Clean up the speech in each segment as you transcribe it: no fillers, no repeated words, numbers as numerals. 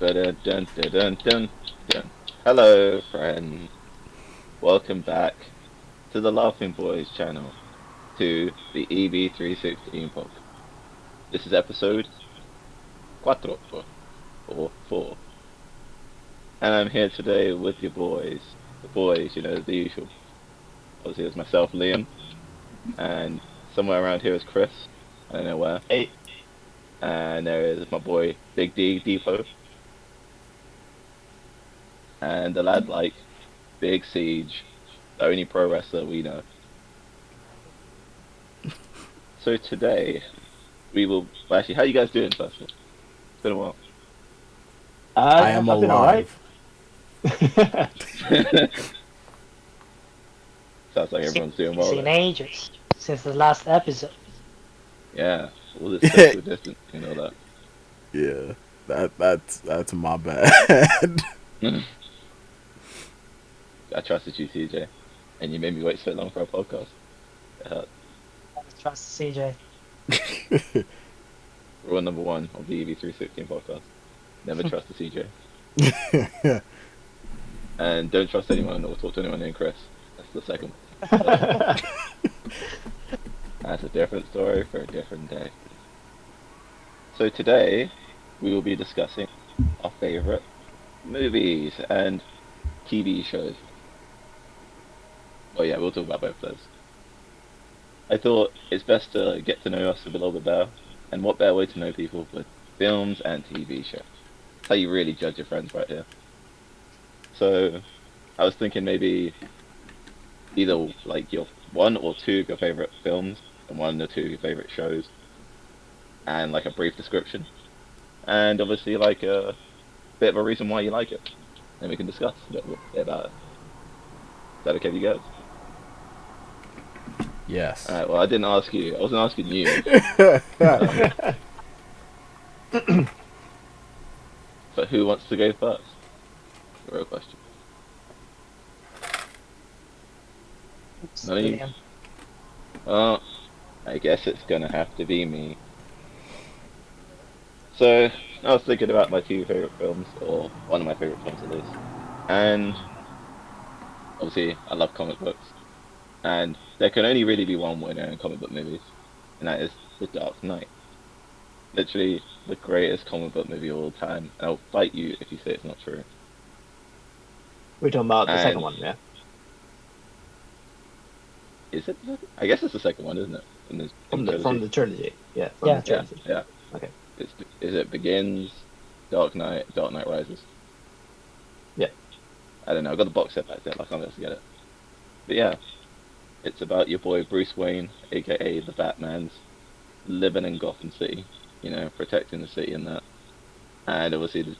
Dun, dun, dun, dun, dun, dun. Hello, friends. Welcome back to the Laughing Boys channel, to the EB316 podcast. This is episode cuatro, or four. And I'm here today with your boys. The boys, the usual. Obviously, it's myself, Liam, and somewhere around here is Chris. I don't know where. Hey, And there is my boy, Big D Depot, and the lad like Big Siege, the only pro wrestler we know. So today, we will. Well, actually, how you guys doing, first of all? It's been a while. I am I've been alright. alive. Sounds like everyone's doing well. Seen Then. ages since the last episode. Yeah, all this social distance and all that. Yeah, that's my bad. I trusted you, CJ, and you made me wait so long for a podcast. It hurt. I trust CJ. Rule number one of the EB316 podcast: never trust the CJ, and don't trust anyone or talk to anyone named Chris. That's the second one. That's a different story for a different day. So today, we will be discussing our favorite movies and TV shows. Oh yeah, we'll talk about both of those. I thought it's best to get to know us a little bit better, and what better way to know people with films and TV shows. That's how you really judge your friends right here. So, I was thinking maybe either like your one or two of your favorite films and one or two of your favorite shows, and like a brief description, and obviously like a bit of a reason why you like it. Then we can discuss a bit about it. Is that okay with you guys? Yes. Alright, well I didn't ask you. I wasn't asking you. But who wants to go first? The real question. None of you? Liam. Well, I guess it's gonna have to be me. So, I was thinking about my two favourite films, or one of my favourite films at least. And, obviously, I love comic books. And there can only really be one winner in comic book movies, and that is The Dark Knight. Literally, the greatest comic book movie of all time, and I'll fight you if you say it's not true. We're talking about the And- second one, yeah? Is it? I guess it's the second one, isn't it? From the trilogy. Yeah, from Yeah. the Yeah, trilogy. yeah. Okay. Is it Begins, Dark Knight Rises? Yeah. I don't know. I got the box set back there. I can't get it. But yeah, it's about your boy Bruce Wayne, aka the Batman's, living in Gotham City. Protecting the city and that. And obviously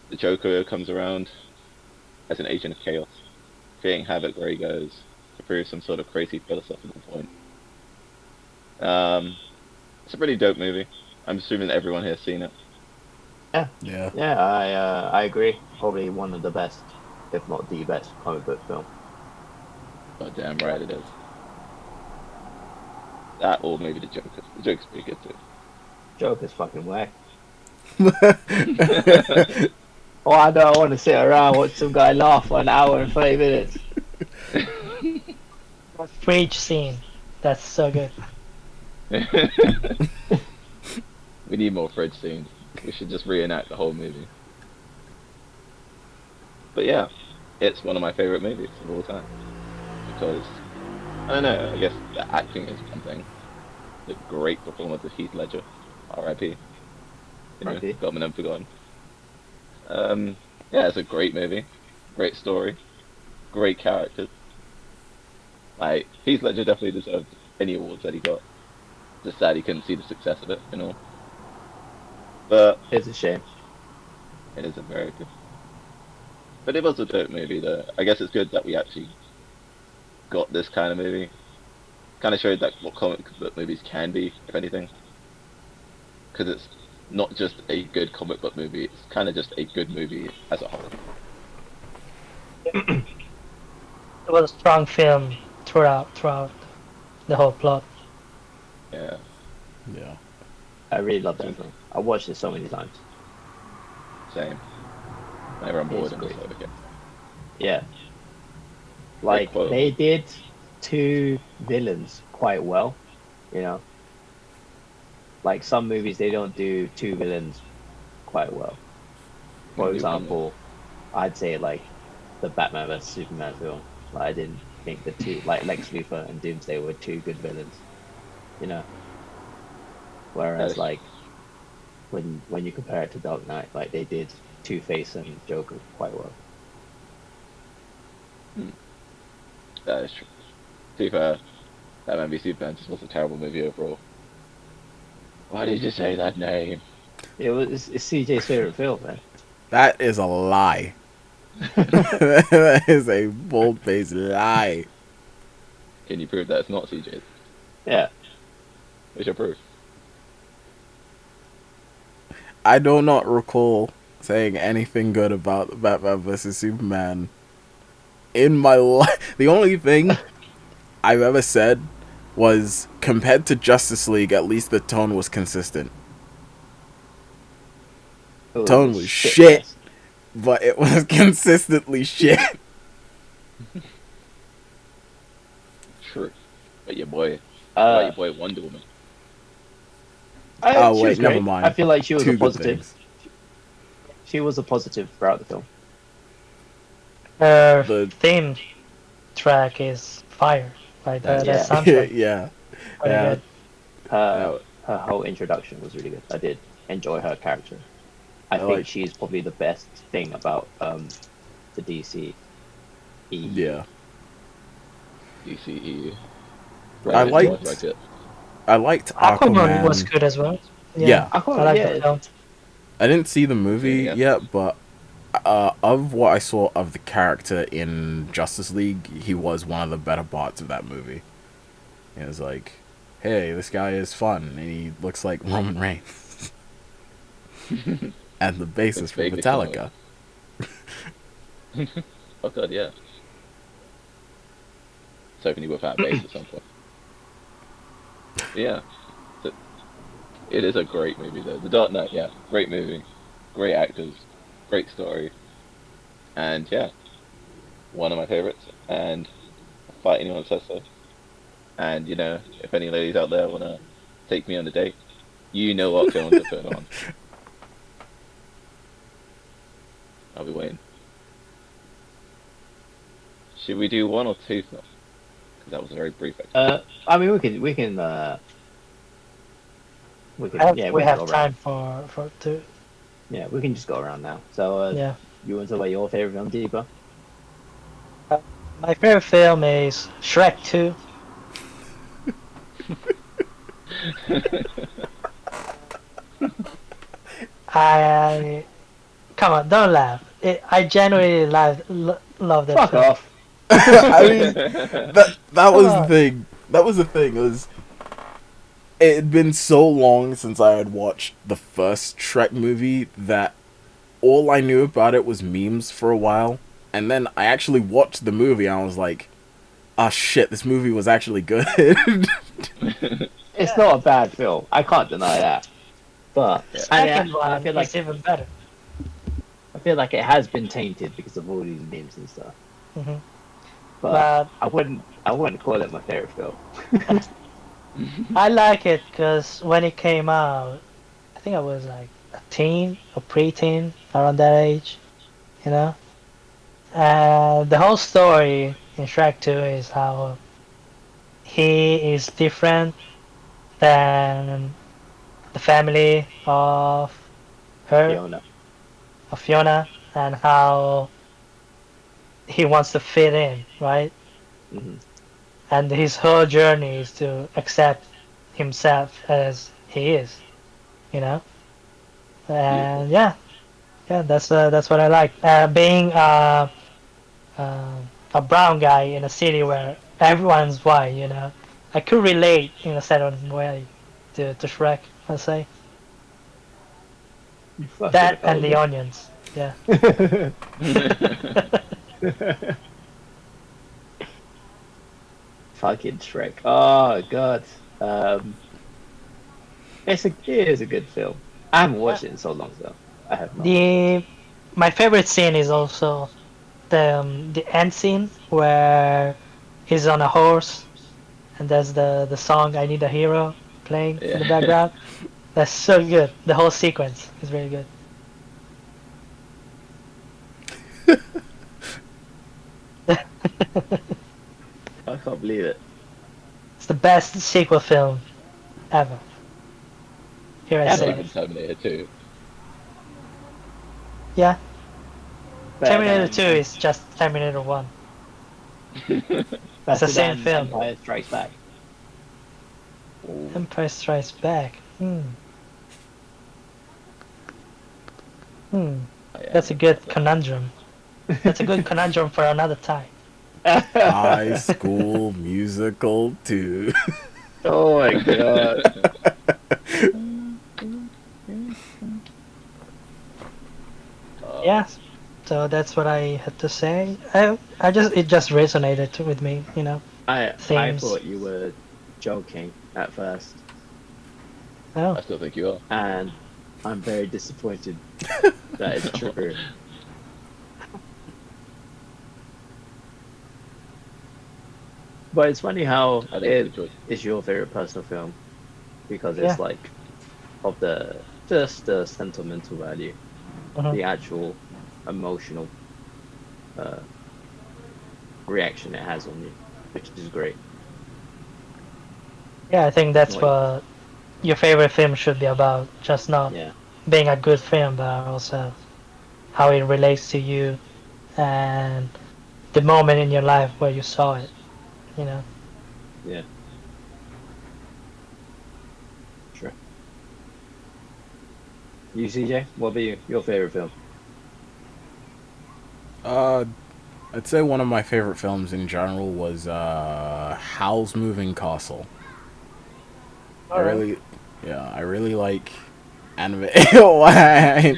the Joker comes around as an agent of chaos, creating havoc where he goes to prove some sort of crazy philosophical point. It's a pretty dope movie. I'm assuming everyone here has seen it. Yeah. Yeah, I agree. Probably one of the best, if not the best, comic book film. Oh, damn right it is. That or maybe the Joker. The Joker's pretty good too. Joker's fucking whack. Oh, I don't want to sit around watch some guy laugh for an hour and 30 minutes. That fridge scene. That's so good. We need more fridge scenes. We should just reenact the whole movie. But yeah, it's one of my favorite movies of all time. Because, I don't know, I guess the acting is one thing. The great performance of Heath Ledger, R.I.P. R.I.P. Got him and forgotten. Yeah, it's a great movie. Great story. Great characters. Like, Heath Ledger definitely deserved any awards that he got. Just sad he couldn't see the success of it, But It's a shame. it is a very good. But it was a dope movie, though. I guess it's good that we actually got this kind of movie. Kind of showed that what comic book movies can be, if anything. Because it's not just a good comic book movie, it's kind of just a good movie as a whole. It was a strong film throughout the whole plot. Yeah. Yeah. I really love that film. I watched it so many times. Same. Whenever I'm bored, It's I'm just great. like, okay. Yeah. Like quote. they did two villains quite well, you know. Like some movies they don't do two villains quite well. For Can do one more. example, I'd say like the Batman vs Superman film. Like, I didn't think the two like Lex Luthor and Doomsday were two good villains, you know. That Whereas is, like when you compare it to Dark Knight, like they did Two Face and Joker quite well. that is true. To be fair, Batman v Superman just was a terrible movie overall. Why did you say that name? It's CJ's favorite film, man. That is a lie. That is a bold-faced lie. Can you prove that it's not CJ's? Yeah. What's your proof? I do not recall saying anything good about Batman vs Superman in my life. The only thing I've ever said was compared to Justice League, at least the tone was consistent. It was Tone a was shit shit, mess. but it was consistently shit. True. But your boy, what about Uh, your boy Wonder Woman? Oh she wait, was never great. mind. I feel like she was Two a good positive. things. She was a positive throughout the film. Her The theme track is fire. Like That the is Yeah. soundtrack, yeah, pretty yeah. good. Her That, her whole introduction was really good. I did enjoy her character. I I think like. she's probably the best thing about the DC EU. Yeah, DCE. I Right, liked. like it. I liked Aquaman was Aquaman. good as well. Yeah, I I can't, like the yeah, film. I didn't see the movie Yeah. yet, but of what I saw of the character in Justice League, he was one of the better parts of that movie. It was like, hey, this guy is fun, and he looks like Roman Reigns. And the bassist It's for vaguely Metallica. Oh god, yeah. So hoping you will have bass at some point. Yeah. So, it is a great movie though. The Dark Knight, yeah, great movie. Great actors, great story. And yeah, one of my favorites. And I'll fight anyone who says so. And you know, if any ladies out there wanna take me on a date, you know what film to put on. I'll be waiting. Should we do one or two films? Because that was a very brief explanation. I mean, we can yeah, We we can have go around. time for two. Yeah, we can just go around now. So, Yeah. you want to talk about your favorite film, Deepa? My favorite film is Shrek 2. I come on, don't laugh. I genuinely love that Fuck film. off. I mean, that was the on. thing. That was the thing. It had been so long since I had watched the first Shrek movie that all I knew about it was memes for a while. And then I actually watched the movie and I was like, ah shit, this movie was actually good. It's not a bad film. I can't deny that. But Yeah. Second one I feel like is even better. it has been tainted because of all these memes and stuff. hmm But But I wouldn't call it my favorite film. I like it because when it came out, I think I was like a teen or preteen, around that age, you know. The whole story in Shrek 2 is how he is different than the family of her, Fiona. of Fiona, and how he wants to fit in, right? hmm And his whole journey is to accept himself as he is, you know. And yeah, that's what I like. Being a brown guy in a city where everyone's white, you know, I could relate in a certain way to Shrek, I'd say. That and the onions, yeah. Fucking Shrek. Oh god. It is a good film. I haven't watched it in so long though. I have not. The my favorite scene is also the end scene where he's on a horse and there's the song "I Need a Hero" playing in the Yeah. background. That's so good. The whole sequence is very good. I can't believe it. It's the best sequel film ever. Here I Ever. say Not even it. Terminator 2. Yeah, Better Terminator than 2 is just Terminator 1. It's the better same than film. Empire Strikes Back. Ooh. Empire Strikes Back. Hmm. Hmm. Oh, yeah, That's a no, good that's conundrum. That's a good conundrum for another time. High School Musical 2. Oh my god. Yeah. So that's what I had to say. It just resonated with me, you know. I Themes. thought you were joking at first, Oh, I still think you are. and I'm very disappointed that it's true. But it's funny how I think it it's a good choice. is your favorite personal film because Yeah. it's like of the just the sentimental value, mhm. the actual emotional uh, reaction it has on you, which is great. Yeah, I think that's Like, what your favorite film should be about. Just not yeah, being a good film, but also how it relates to you and the moment in your life where you saw it. You know. yeah, sure. You, CJ, what about you? Your favorite film? Uh, I'd say one of my favorite films in general was Howl's Moving Castle. I Alright. really, yeah, I really like anime. I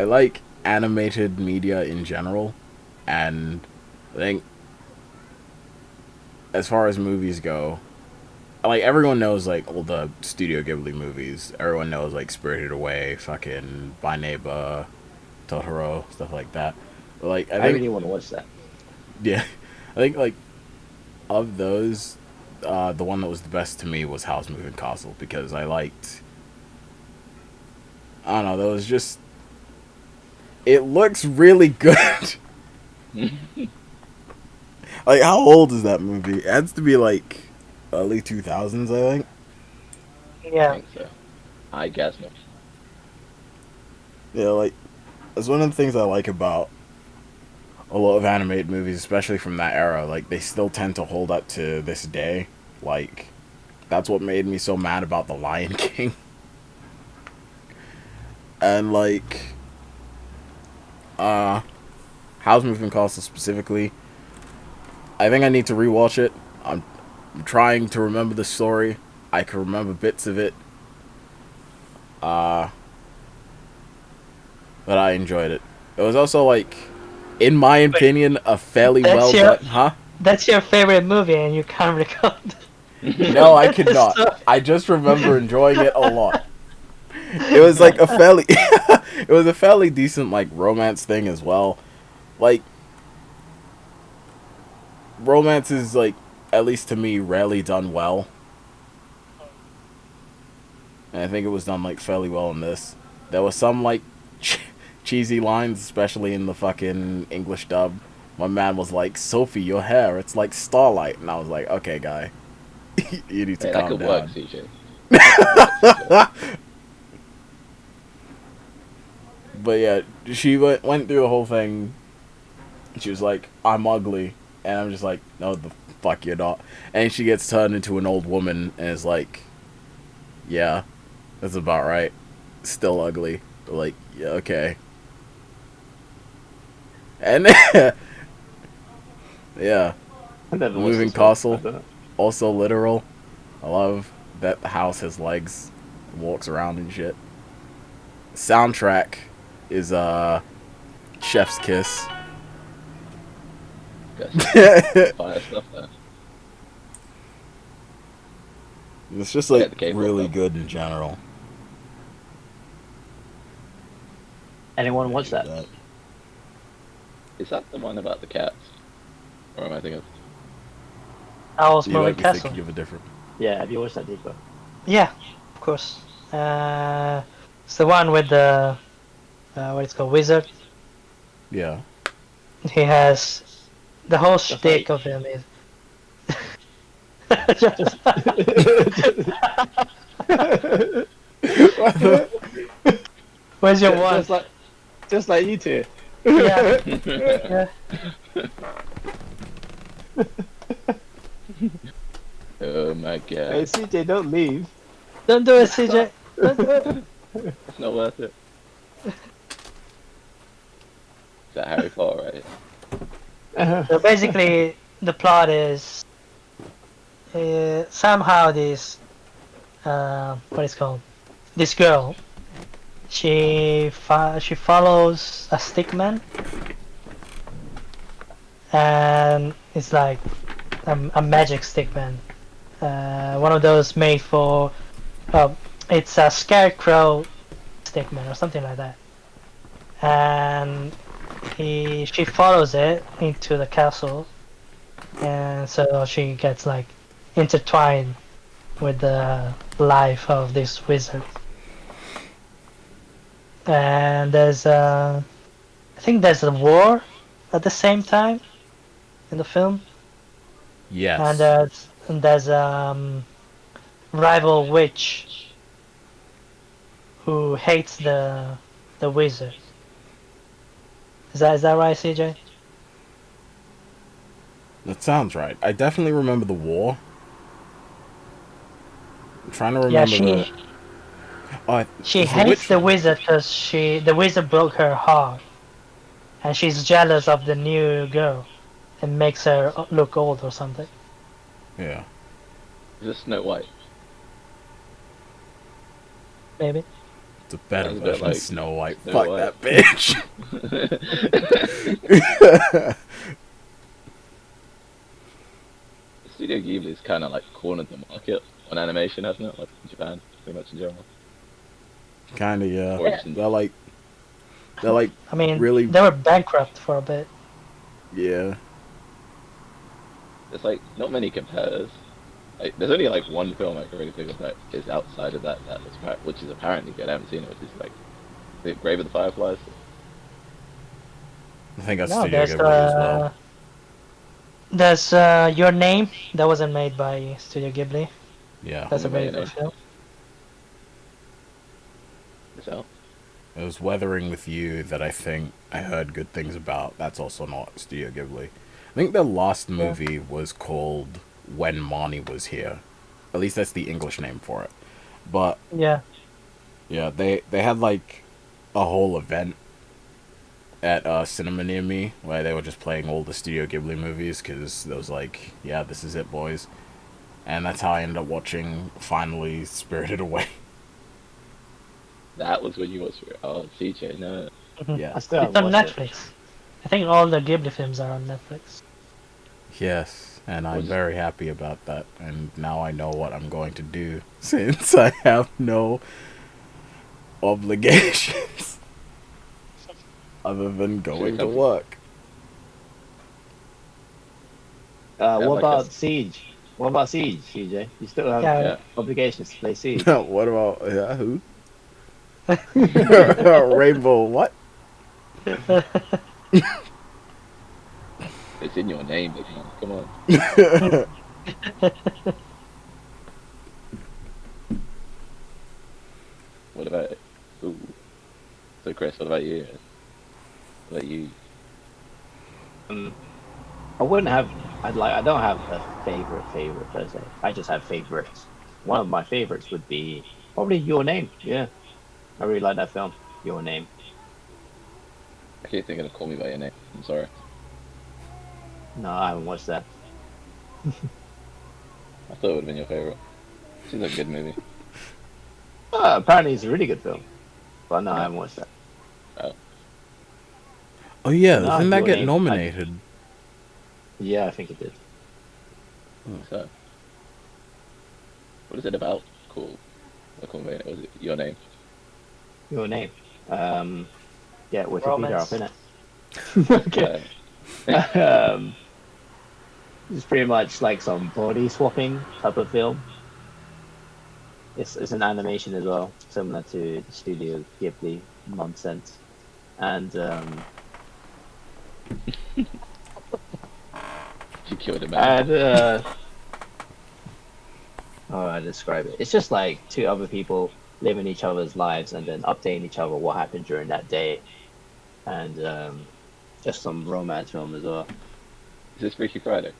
like animated media in general, and I think as far as movies go, like everyone knows like all the Studio Ghibli movies. Everyone knows like Spirited Away, fucking By Neighbor, Totoro, stuff like that. But like I I think really want to watch that. yeah, I think like of those, the one that was the best to me was House Moving Castle because I liked. I don't know. That was just. It looks really good. Like, how old is that movie? It has to be like early 2000s, I think. I Yeah. think so. I guess not. Yeah, like that's one of the things I like about a lot of animated movies, especially from that era. Like, they still tend to hold up to this day. Like, that's what made me so mad about The Lion King. And like, House Moving Castle specifically, I think I need to rewatch it. I'm trying to remember the story. I can remember bits of it. Uh, but I enjoyed it. It was also like, in my opinion, a fairly That's well your done. Huh? that's your favorite movie and you can't recall No, I could not. So- I just remember enjoying it a lot. It was like a fairly, it was a fairly decent like romance thing as well. Like, romance is like, at least to me, rarely done well. And I think it was done like fairly well in this. There was some like cheesy lines, especially in the fucking English dub. My man was like, "Sophie, your hair, it's like starlight," and I was like, "Okay, guy, you need to Hey, that calm could down." work, CJ. That But yeah, she went through the whole thing. She was like, "I'm ugly," and I'm just like, "No, the fuck you're not." And she gets turned into an old woman and is like, "Yeah, that's about right. Still ugly." But like, yeah, okay. And yeah, I never watched Moving this one. Castle, I don't know. also literal. I love that the house has legs, walks around and shit. Soundtrack is Chef's Kiss. Got fire stuff there. It's just Yeah, like the K-pop really album. good in general. Anyone watch that? Is that the one about the cats? Or am I thinking of... Owl's You Moving might be Castle. thinking of a different. Yeah, have you watched that, Deepa? Yeah, of course. It's the one with the what it's called, wizard. Yeah. He has the whole Just shtick like- of him is. Just- Where's your one? just like you two. Yeah, yeah. Oh my Hey, god. CJ, don't leave. Don't do it, CJ. Don't do it. It's not worth it. Is that Harry Potter, right? So basically, the plot is somehow this what is called this girl. She follows a stickman, and it's like a magic stickman. One of those made for it's a scarecrow stickman or something like that, and she follows it into the castle, and so she gets like intertwined with the life of this wizard. And I think there's a war at the same time in the film, Yes. and there's rival witch who hates the wizard. Is that right, CJ? That sounds right. I definitely remember the war. I'm trying to Yeah, remember the. Oh, she is hates witch- the wizard because the wizard broke her heart, and she's jealous of the new girl, and makes her look old or something. Yeah. Is this Snow White? Maybe. It's a better Sounds a bit version of like Snow White. Snow Fuck White. that bitch. Studio Ghibli's kind of like cornered the market on animation, hasn't it? Like in Japan, pretty much in general. Kinda, yeah. Or just in- They're like, I mean, really, they were bankrupt for a bit. yeah. There's like not many competitors. Like, there's only like one film I can really think of that is outside of that which is apparently good. I haven't seen it, which is like the Grave of the Fireflies. I think that's No, Studio there's Ghibli as well. there's Your Name that wasn't made by Studio Ghibli. Yeah. That's a very Your good Name. film. So It was Weathering with You that I think I heard good things about. That's also not Studio Ghibli. I think their last movie was called When Marnie Was Here. At least that's the English name for it. But Yeah. yeah, they had like a whole event at a cinema near me where they were just playing all the Studio Ghibli movies because there was like, yeah, this is it, boys. And that's how I ended up watching finally Spirited Away. that was when you watched it. Oh, CJ, no. Mhm. Yeah. I still It's haven't on watched it. Netflix. I think all the Ghibli films are on Netflix. Yes, and I'm Was- very happy about that. And now I know what I'm going to do since I have no obligations other than going to comfy. work. Yeah, What like about a- Siege? What about Siege, CJ? You still have Yeah. Yeah. obligations to play Siege. What about who? Rainbow what? It's in your name, big man. Come on. What about it? Ooh. So Chris, what about you? What about you? I wouldn't have. I don't have a favorite per se. I just have favorites. One of my favorites would be probably Your Name. Yeah, I really like that film. Your Name. I keep thinking of Call Me by Your Name. I'm sorry. No, I haven't watched that. I thought it would have been your favorite. Seems like a good movie. Apparently, it's a really good film. But no, I haven't watched that. Oh yeah, No, didn't that Your get Name, nominated? Yeah, I think it did. So, what is it about? Cool. Call Me by Your Name. Was it Your Name? Your Name. get Wikipedia Romance. up, innit? Okay. It's pretty much like some body swapping type of film. It's an animation as well, similar to the Studio Ghibli nonsense. And She killed a man. how do I describe it? It's just like two other people living each other's lives and then updating each other what happened during that day, and just some romance film as well. Is this Freaky Friday?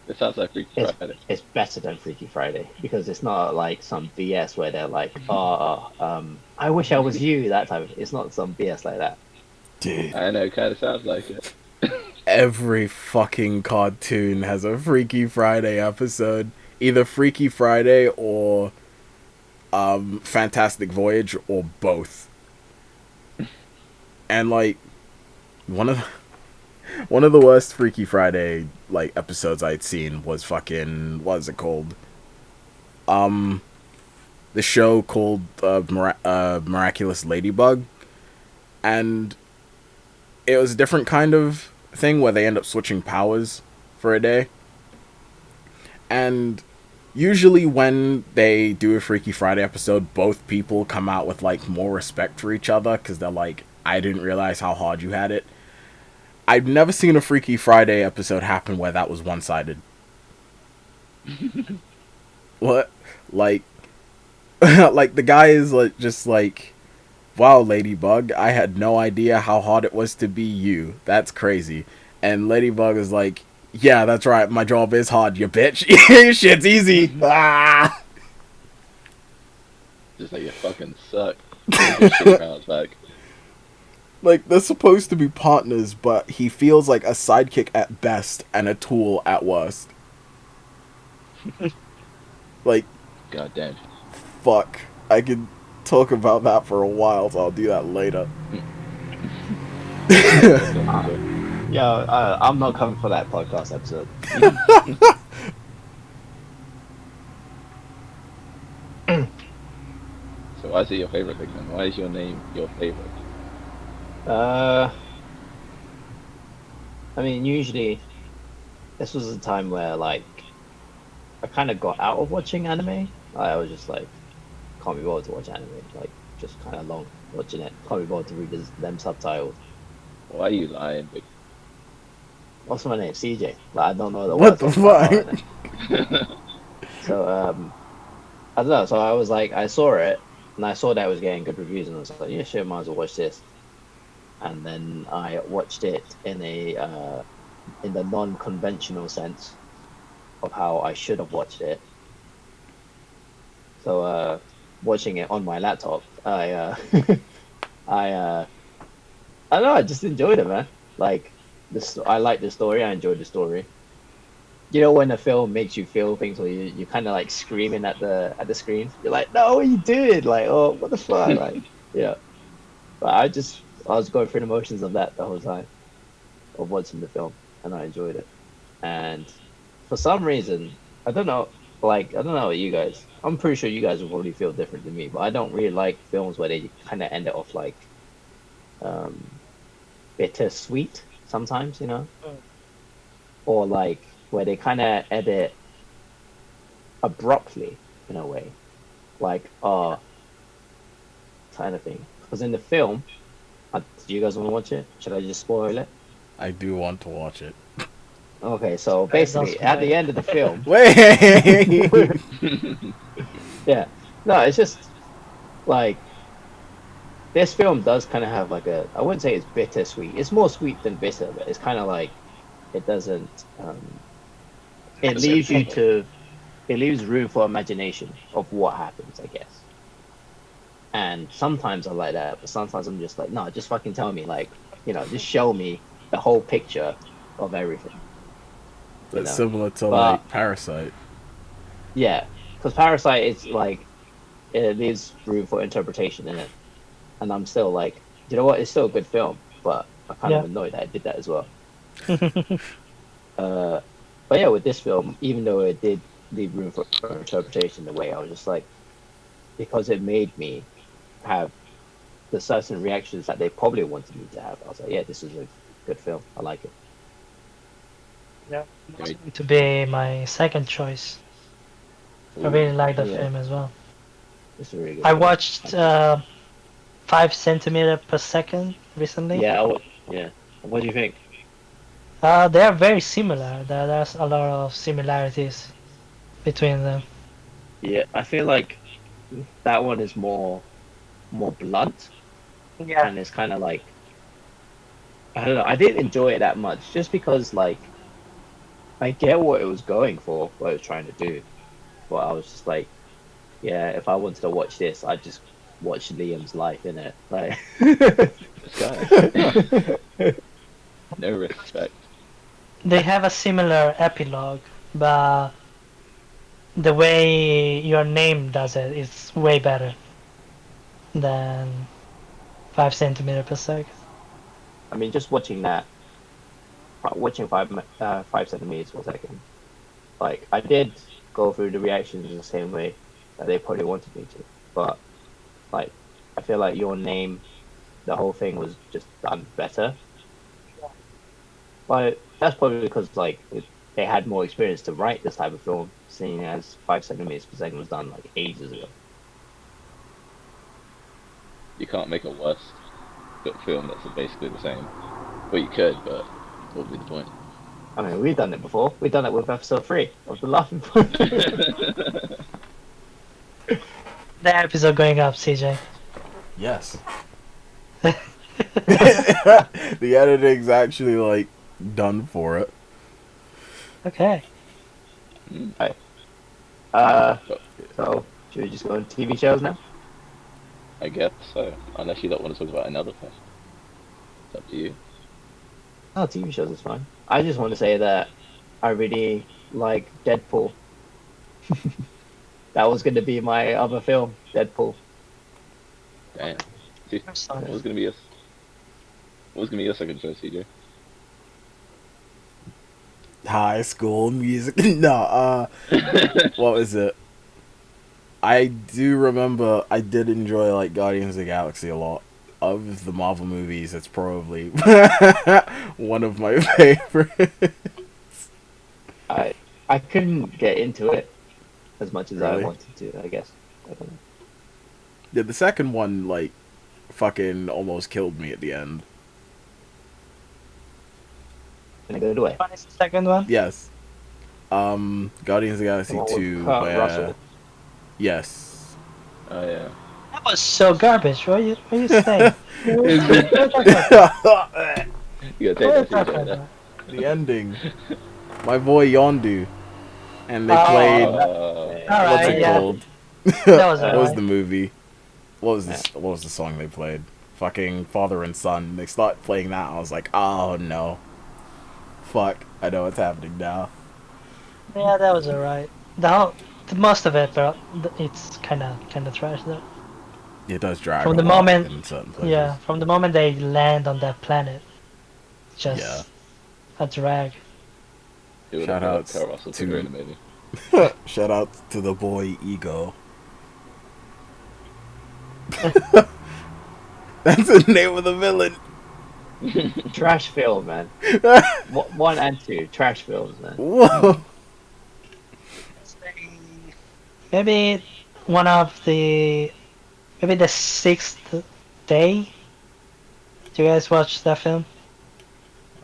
It sounds like Freaky It's Friday. it's better than Freaky Friday because it's not like some BS where they're like, I wish I was you, that type of. It's not some BS like that. Dude, I know, it kind of sounds like it. every fucking cartoon has a Freaky Friday episode. Either Freaky Friday or Fantastic Voyage or both. And like one of the worst Freaky Friday like episodes I'd seen was fucking, what is it called? The show called Miraculous Ladybug, and it was a different kind of thing where they end up switching powers for a day. And usually when they do a Freaky Friday episode, both people come out with like more respect for each other because they're like, I didn't realize how hard you had it. I've never seen a Freaky Friday episode happen where that was one-sided. What? Like, like the guy is like just like, wow, Ladybug, I had no idea how hard it was to be you. That's crazy. And Ladybug is like, yeah, that's right, my job is hard, you bitch. Your shit's easy. Ah! Just like, you fucking suck. Get your crowds back. Like, they're supposed to be partners, but he feels like a sidekick at best and a tool at worst. Like, God damn. fuck. I could talk about that for a while, so I'll do that later. Yeah, I'm not coming for that podcast episode. So why is it your favorite, Big Man? Why is your name your favorite? I mean, usually this was a time where like I kind of got out of watching anime. I was just like, can't be bothered to watch anime. Like, just kind of long watching it. Can't be bothered to read them subtitles. Why are you lying, Big What's my name? CJ. Like, I don't know the What words the off my fuck? head. So I don't know. So I was like, I saw it and I saw that it was getting good reviews, and I was like, yeah, sure, might as well watch this. And then I watched it in a in the non-conventional sense of how I should have watched it. So watching it on my laptop, I I don't know, I just enjoyed it, man. Like this, I like the story. I enjoyed the story. You know when a film makes you feel things, or you kind of like screaming at the screen. You're like, no, what are you doing? Like, oh, what the fuck? Like, yeah. But I was going through the motions of that the whole time, of watching the film, and I enjoyed it. And for some reason, I don't know, like, I don't know about you guys. I'm pretty sure you guys will probably feel different than me, but I don't really like films where they kind of end it off like bittersweet sometimes, you know? Or like where they kind of edit abruptly in a way. Like, kind of thing. Because in the film, do you guys want to watch it? Should I just spoil it? I do want to watch it. Okay, so basically, at the end of the film, Wait! yeah, no, it's just like this film does kind of have like I wouldn't say it's bittersweet. It's more sweet than bitter, but it's kind of like it doesn't. It leaves you to, it leaves room for imagination of what happens, I guess. And sometimes I like that, but sometimes I'm just like, no, just fucking tell me, like, you know, just show me the whole picture of everything. That's similar to, But- like, Parasite. Yeah, because Parasite is like, it leaves room for interpretation in it. And I'm still like, you know what, it's still a good film, but I'm kind of annoyed that it did that as well. But yeah, with this film, even though it did leave room for interpretation in a way, I was just like, because it made me have the certain reactions that they probably wanted me to have. I was like, yeah, this is a good film. I like it. Yeah, it was going to be my second choice. I really like the Yeah. film as well. It's a really good I film. watched 5 centimeter per second recently. Yeah, yeah. What do you think? They are very similar. There's a lot of similarities between them. Yeah, I feel like that one is more blunt, Yeah. and it's kind of like I don't know. I didn't enjoy it that much just because like I get what it was going for, what it was trying to do, but I was just like, yeah, if I wanted to watch this, I'd just watch Liam's life in it. Like, This guy. No respect. They have a similar epilogue, but the way your name does it is way better than 5 centimeter per second. I mean, just watching that, watching 5 centimeters per second. Like, I did go through the reactions in the same way that they probably wanted me to, but like, I feel like your name, the whole thing was just done better. But that's probably because like they had more experience to write this type of film, seeing as 5 centimeters per second was done like ages ago. You can't make a worse film that's basically the same. Well, you could, but what would be the point? I mean, we've done it before. We've done it with episode 3 of The Laughing Point. The episode going up, CJ. Yes. The editing's actually like done for it. Okay. So, should we just go on TV shows now? I guess so. Unless you don't want to talk about another thing. It's up to you. Oh, TV shows is fine. I just want to say that I really like Deadpool. That was going to be my other film, Deadpool. Damn. See, what was gonna be your second choice, CJ? High School Music. No, what was it? I do remember I did enjoy like Guardians of the Galaxy a lot. Of the Marvel movies, it's probably one of my favorites. I couldn't get into it as much as Really? I wanted to, I guess. I don't know. Yeah, the second one like fucking almost killed me at the end. In a good way. What is the second one? Yes. Guardians of the Galaxy The one with 2 Kurt where Russell. yes. Oh yeah. That was so garbage. What are you saying? You gotta take that, CJ. There. The ending. My boy Yondu. And they Oh. played Alright, what's it yeah. called? That was What was alright. the movie? What was this what was the song they played? Fucking Father and Son. They started playing that, I was like, oh no. Fuck. I know what's happening now. Yeah, that was alright. The most of it, but it's kind of trash though. It does drag From a the lot moment- in certain places. Yeah, from the moment they land on that planet, it's just Yeah. a drag. It would Shout have outs Kurt Russell to- to great maybe. Shout out to the boy Ego. That's the name of the villain. Trash film, man. 1 and 2, trash films, man. Whoa. Maybe maybe the Sixth Day. Do you guys watch that film?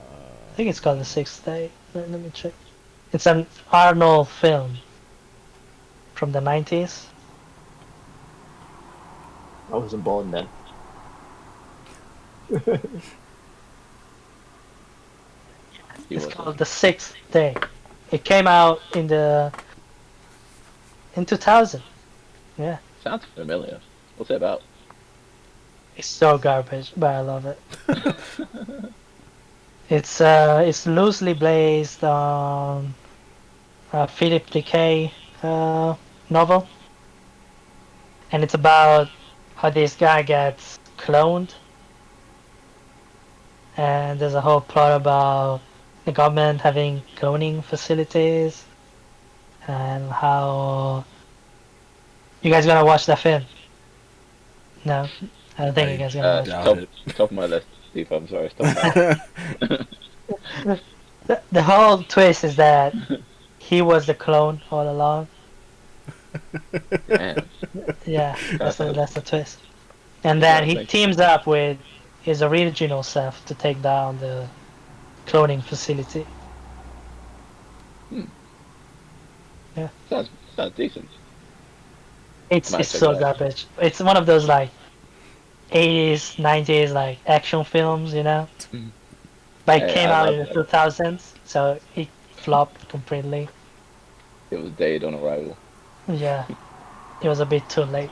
I think it's called The Sixth Day. Let me check. It's an Arnold film from the 90s. I wasn't born then. He It's was. called The Sixth Day. It came out in 2000. Yeah, Sounds familiar. What's it about? it's so garbage, but I love it. It's loosely based on a Philip Dick novel, and it's about how this guy gets cloned, and there's a whole plot about the government having cloning facilities, and how you guys gonna watch that film? No, I don't think you guys gonna watch it. doubt it. Top of my list, Steve. I'm sorry. Top of my list. The whole twist is that he was the clone all along. Damn. Yeah, that's That's the twist. And Yeah, then he thank teams up with his original self to take down the cloning facility. sounds decent. Might It's check it so out. garbage. It's one of those like 80s, 90s like action films, you know. But it Hey, came I out love in the that. 2000s, so it flopped completely. It was dead on arrival. Yeah, it was a bit too late.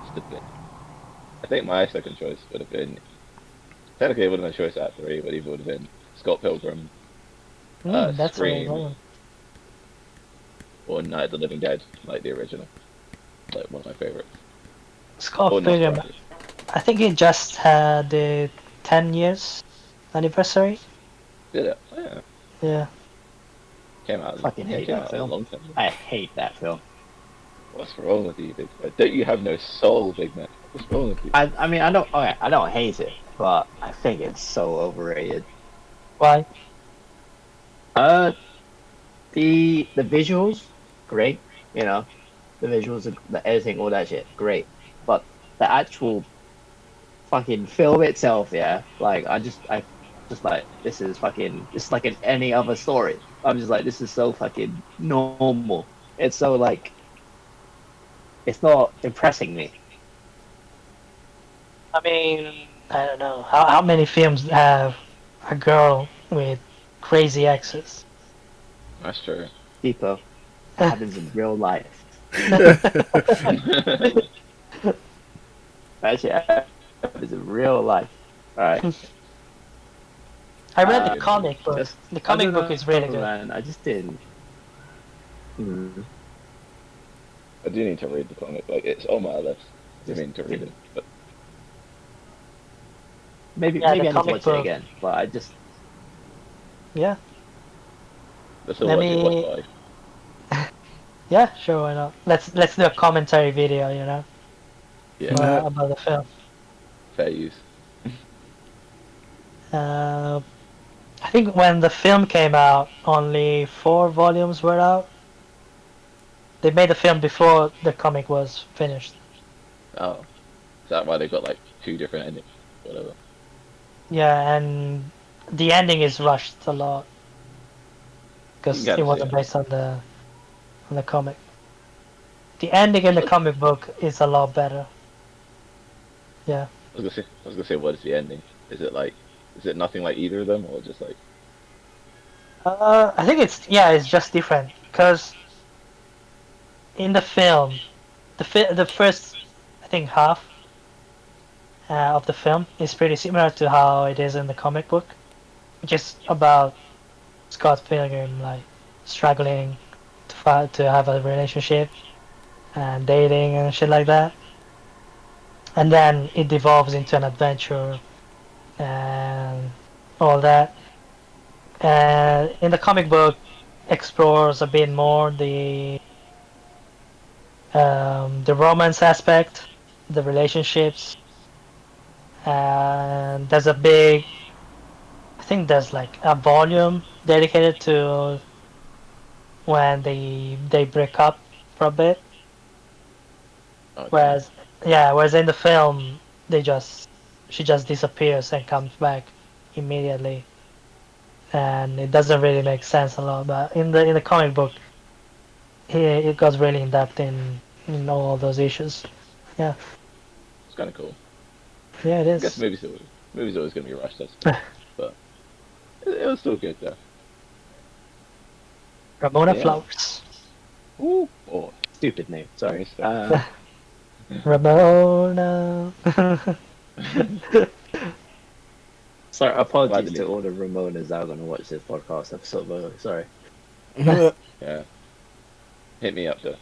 Just a bit. I think my second choice would have been technically it would have been choice at three, but it would have been Scott Pilgrim, That's a really good Scream, one. or Night of the Living Dead, like the original. Like one of my favorites. Scott Or Pilgrim, Nosferatu. I think it just had the 10 years anniversary. Did it? Oh, yeah. Yeah. Came out. Fucking Yeah, hate came that out a film. long time ago. I hate that film. What's wrong with you, Big Man? Don't you have no soul, Big Man? What's wrong with you? I mean, I don't. Okay, I don't hate it, but I think it's so overrated. Why? The visuals, great. You know, the visuals, the editing, all that shit, great. But the actual fucking film itself, yeah, like I just like this is fucking. It's like in any other story. I'm just like this is so fucking normal. It's so like, it's not impressing me. I mean, I don't know. How many films have a girl with crazy exes? That's true. Deepo, that happens in real life. That shit happens in real life. All right. I read the Uh, comic book. Just, The I comic don't book know, is really good. man. I just didn't. I do need to read the comic. Like it's on my list. I mean to read it, but Maybe Yeah, maybe the I need to comic watch book. it again. But I just Yeah. let's still Let watch it. me- Watch Yeah, sure, why not? Let's do a commentary video, you know, Yeah, about the film. fair use. Uh, I think when the film came out, only 4 volumes were out. They made the film before the comic was finished. Oh, is that why they got like two different endings? Whatever. Yeah, and the ending is rushed a lot You because gotta it see wasn't it. based on the comic. The ending in the comic book is a lot better. Yeah. I was gonna say, what is the ending? Is it like, is it nothing like either of them, or just like, I think it's just different because in the film, the first I think half of the film is pretty similar to how it is in the comic book, which is about Scott Pilgrim like struggling to have a relationship and dating and shit like that, and then it devolves into an adventure and all that. And in the comic book, explores a bit more the romance aspect, the relationships, and there's a big. I think there's like a volume dedicated to when they break up for a bit. okay, Whereas in the film, they just she just disappears and comes back immediately, and it doesn't really make sense a lot. But in the comic book, it goes really in depth in all those issues. Yeah, it's kind of cool. yeah, it I guess is. movies always gonna be rushed, I suppose, but it was still good though. Ramona Yeah. Flowers. Ooh, boy. stupid name. Sorry. Nice. Ramona. Sorry. Apologies Gladly. to all the Ramonas that are going to watch this podcast episode. By the way, sorry. Yeah, hit me up though.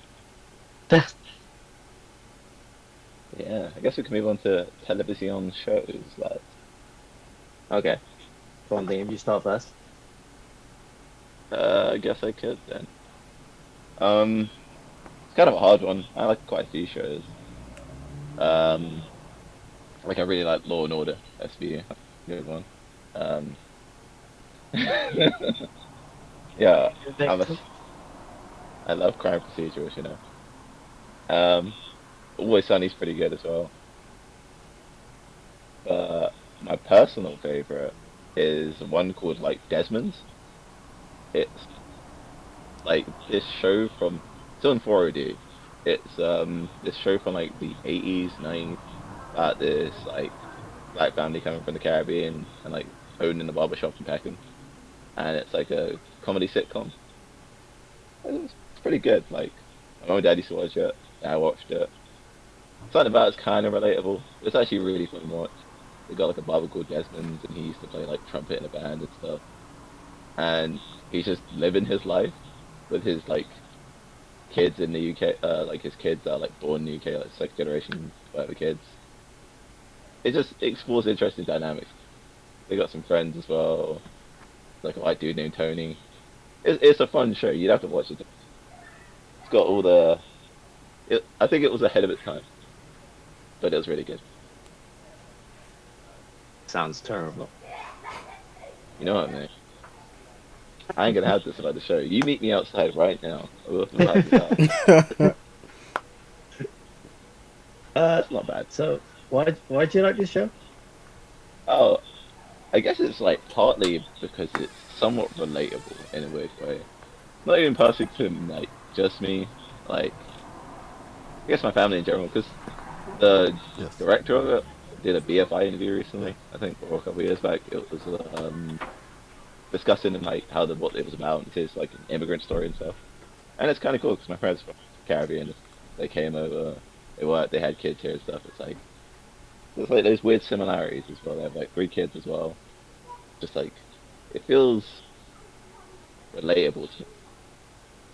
Yeah, I guess we can move on to television shows, lads. Okay. Go on, Liam. You start first. I guess I could then. It's kind of a hard one. I like quite a few shows. Um, like I really like Law and Order SVU, good one. Um, yeah, I'm a, Victim. I love crime procedurals, you know. Um, Always Sunny's pretty good as well. But my personal favorite is one called like Desmond's. It's like this show from it's on 4OD. It's this show from like the 80s, 90s about this like black family coming from the Caribbean and like owning the barbershop in Peckham. And it's like a comedy sitcom. It's pretty good. Like my mom and dad used to watch it. I watched it. Something about it's kind of relatable. It's actually really fun to watch. They got like a barber called Desmond, and he used to play like trumpet in a band and stuff. And he's just living his life with his like kids in the UK. Like his kids are like born in the UK, like second generation whatever kids. It just explores interesting dynamics. They got some friends as well, like a white dude named Tony. It's a fun show. You'd have to watch it. It's got all the. I think it was ahead of its time, but it was really good. Sounds terrible. You know what I mean? I ain't gonna have this about the show. You meet me outside right now. We'll have this out. That's not bad. So why do you like this show? Oh, I guess it's like partly because it's somewhat relatable in a weird way. Not even perfect to like just me. Like I guess my family in general, because the Yes. director of it did a BFI interview recently. I think or a couple of years back. It was discussing like how what it was about. It's his like an immigrant story and stuff. And it's kind of cool because my parents from the Caribbean. They came over. They worked. They had kids here and stuff. It's like those weird similarities as well. They have like 3 kids as well. Just like it feels relatable to me.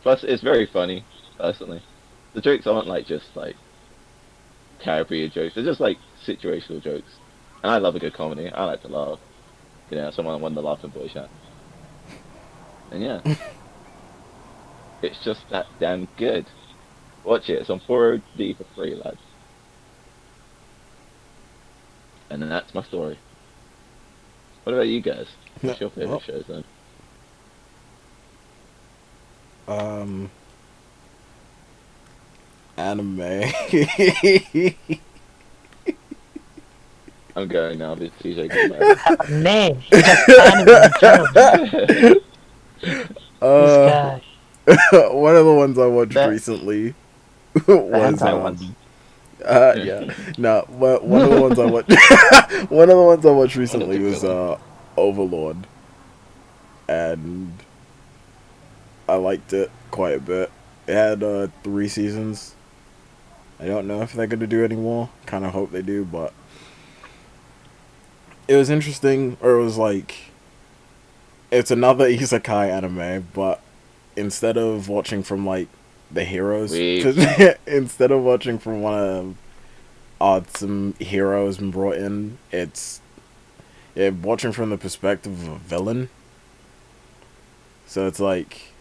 Plus, it's very funny. Personally, the jokes aren't like just like Caribbean jokes. They're just like situational jokes. And I love a good comedy. I like to laugh. You know, someone won the Laughing Boy chat. And yeah, it's just that damn good. Watch it. It's on 4OD for free, lads. And then that's my story. What about you guys? What's your favorite Well, shows then? Anime. I'm going now. This TJ got Name. Just anime shows. This guy. One of the ones I watched That- recently The was hentai ones. yeah. No, but one of the ones I watched one of the ones I watched recently was Overlord. And I liked it quite a bit. It had 3 seasons. I don't know if they're gonna do any more. Kinda hope they do, but it was interesting, or it was like it's another isekai anime, but instead of watching from like the heroes, instead of watching from one of some heroes been brought in, it's watching from the perspective of a villain. So it's like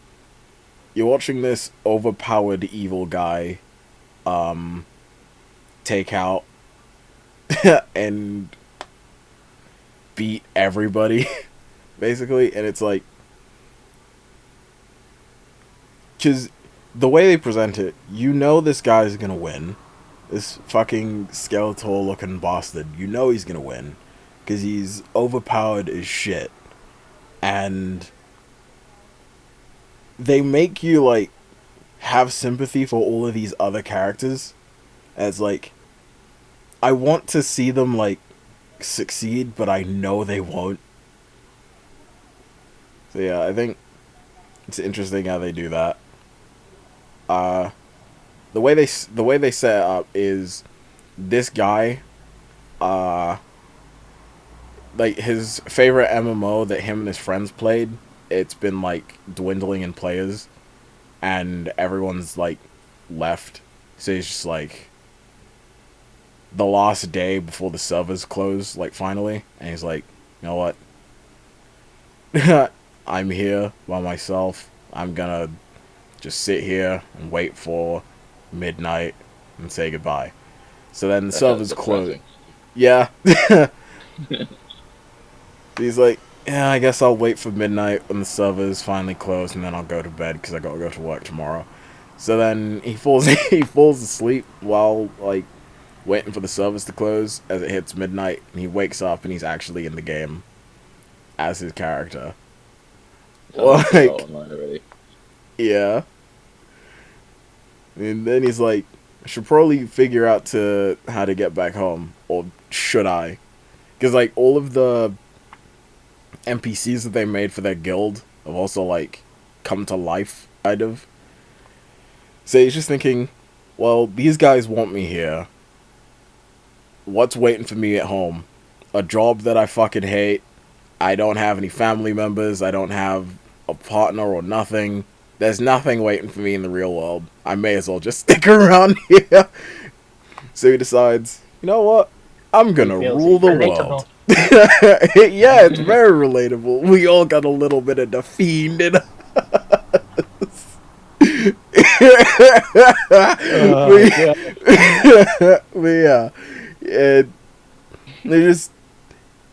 you're watching this overpowered evil guy take out and beat everybody basically, and it's like because the way they present it, you know this guy's gonna win. This fucking skeletal looking bastard, you know he's gonna win because he's overpowered as shit, and they make you like have sympathy for all of these other characters. As like I want to see them like succeed, but I know they won't. So yeah, I think it's interesting how they do that. The way they set it up is this guy, like his favorite MMO that him and his friends played, it's been like dwindling in players, and everyone's like left. So he's just like the last day before the servers close, like finally, and he's like, you know what? I'm here by myself. I'm gonna just sit here and wait for midnight and say goodbye. So then the That sounds server's closed. depressing. Yeah. He's like, yeah, I guess I'll wait for midnight when the server's finally closed, and then I'll go to bed because I gotta go to work tomorrow. So then he falls he falls asleep while like waiting for the servers to close as it hits midnight, and he wakes up and he's actually in the game as his character. Sounds like Like, online already. yeah. And then he's like, I should probably figure out how to get back home, or should I? Because like all of the NPCs that they made for their guild have also like come to life, kind of. So he's just thinking, well, these guys want me here. What's waiting for me at home? A job that I fucking hate. I don't have any family members. I don't have a partner or nothing. There's nothing waiting for me in the real world. I may as well just stick around here. So he decides, you know what? I'm gonna He feels rule the Relatable. world. Yeah, it's very relatable. We all got a little bit of the fiend in us. But yeah, it just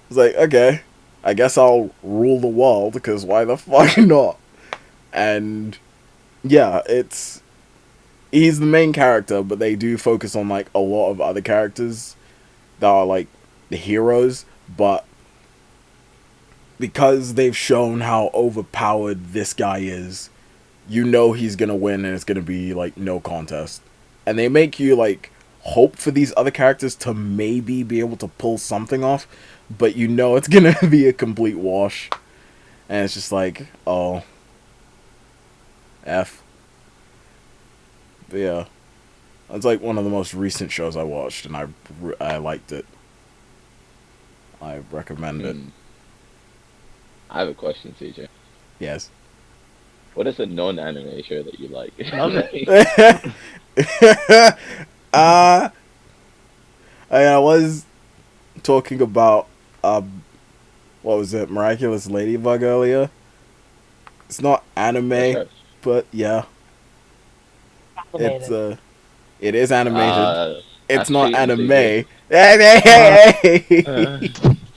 was like, okay, I guess I'll rule the world because why the fuck not? And yeah, he's the main character, but they do focus on like a lot of other characters that are like the heroes, but because they've shown how overpowered this guy is, you know he's gonna win and it's gonna be like no contest. And they make you like hope for these other characters to maybe be able to pull something off, but you know it's gonna be a complete wash. And it's just like, oh, F. But yeah, it's like one of the most recent shows I watched, and I liked it. I recommend it. I have a question, CJ. Yes. What is a non-anime show that you like? I was talking about what was it, Miraculous Ladybug earlier. It's not anime, That's right. but yeah, Animated. it is animated. It's That's not cheating, anime. CJ.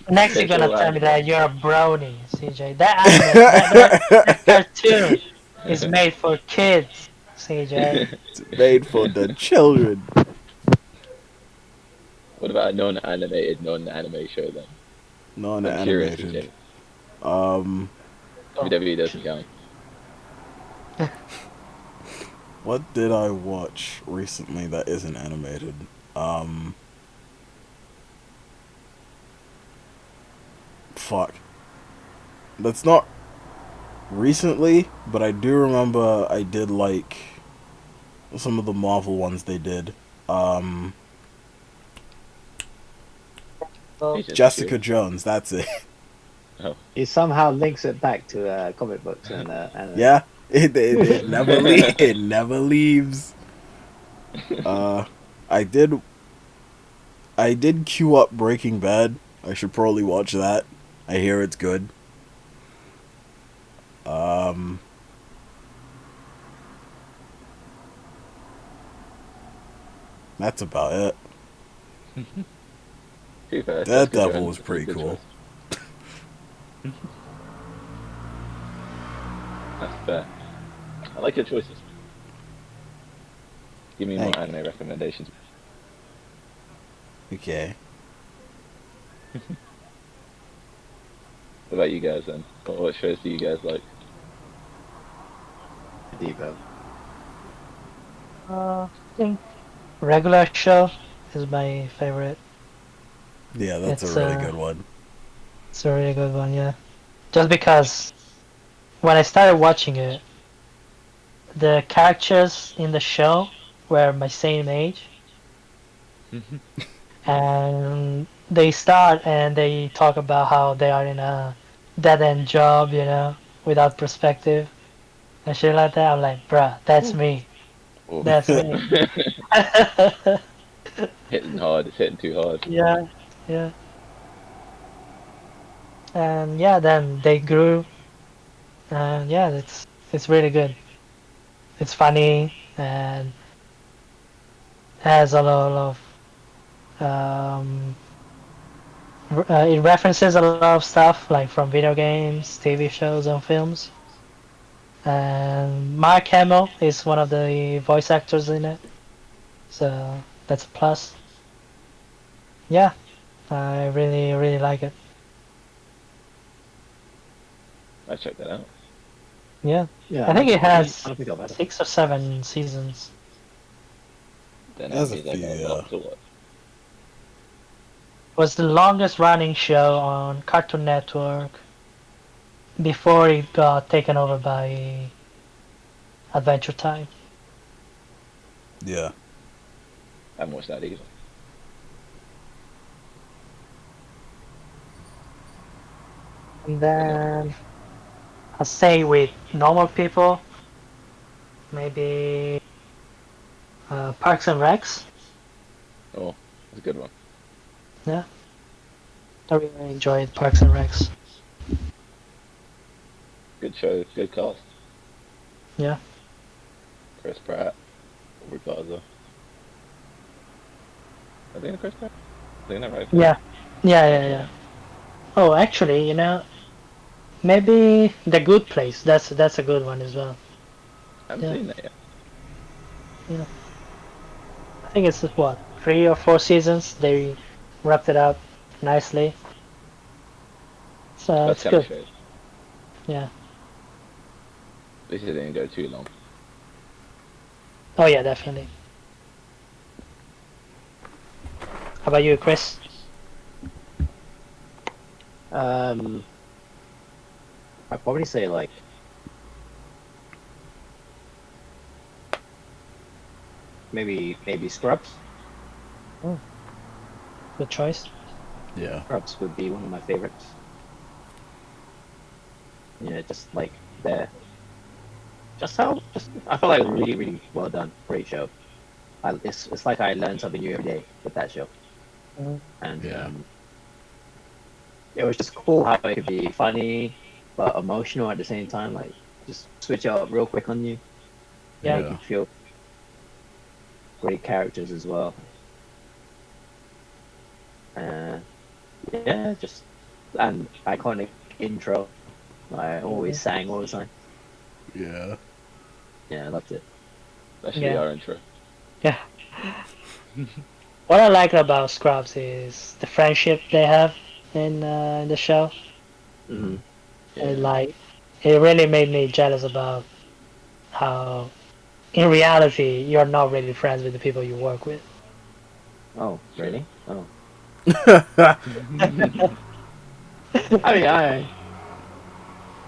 Next, you're It's gonna all tell me anime. that you're a brony, CJ. That cartoon is made for kids, CJ. It's made for the children. What about a non-animated, non-anime show then? I'm curious, Non-animated. CJ. Oh, WWE doesn't count. What did I watch recently that isn't animated? Fuck. That's not recently, but I do remember I did like some of the Marvel ones they did. well, Agents of Jessica S.H.I.E.L.D. Jones, that's it. He somehow links it back to comic books and anime. Yeah, it never it never leaves. Uh, I did queue up Breaking Bad. I should probably watch that. I hear it's good. That's about it. To be fair, That Jessica Devil Jones was is a pretty good cool. choice. That's fair. I like your choices. Give me Thank more you. anime recommendations. Okay. What about you guys then? What shows do you guys like? Devo. I think regular show is my favorite. Yeah, that's It's a really good one. It's a really good one, yeah. Just because when I started watching it, the characters in the show were my same age, and they start and they talk about how they are in a dead end job, without perspective and shit like that. I'm like, bruh, that's me. Oh. That's me. Hitting hard, it's hitting too hard. Yeah, yeah. And yeah, then they grew, and yeah, it's really good. It's funny and has a lot of Um, it references a lot of stuff like from video games, TV shows, and films. And Mark Hamill is one of the voice actors in it, so that's a plus. Yeah, I really like it. I checked that out. Yeah, Yeah, I think it has I don't think I've had it. 6 or 7 seasons. Then that There's a means I got a few, lot to watch. Was the longest running show on Cartoon Network before it got taken over by Adventure Time. Yeah. I haven't watched that either. And then I'll say with normal people, maybe Parks and Recs. Oh, that's a good one. Yeah, I really enjoyed Parks and Recs. Good show, good cast. Yeah, Chris Pratt, Aubrey Plaza. I think Chris Pratt. I think that right. yeah. Oh, actually, maybe The Good Place. That's a good one as well. I haven't Yeah, seen that yet. yeah. I think it's what 3 or 4 seasons. They wrapped it up nicely. So That's it's kind of good. show. Yeah. At least it didn't go too long. Oh yeah, definitely. How about you, Chris? I'd probably say like maybe Scrubs. Good choice. Yeah. Scrubs would be one of my favorites. Yeah, just like the just I felt like it was really well done, great show. It's like I learned something new every day with that show, and Yeah. it was just cool how it could be funny but emotional at the same time. Like just switch it up real quick on you, Yeah. make you feel great characters as well. Yeah, just an iconic intro. I always sang all the time. Yeah. Yeah, I loved it. That should be Yeah. our intro. Yeah. What I like about Scrubs is the friendship they have in the show. Hmm. And like, it really made me jealous about how, in reality, you're not really friends with the people you work with. Oh, Sure. really? Oh, Yeah,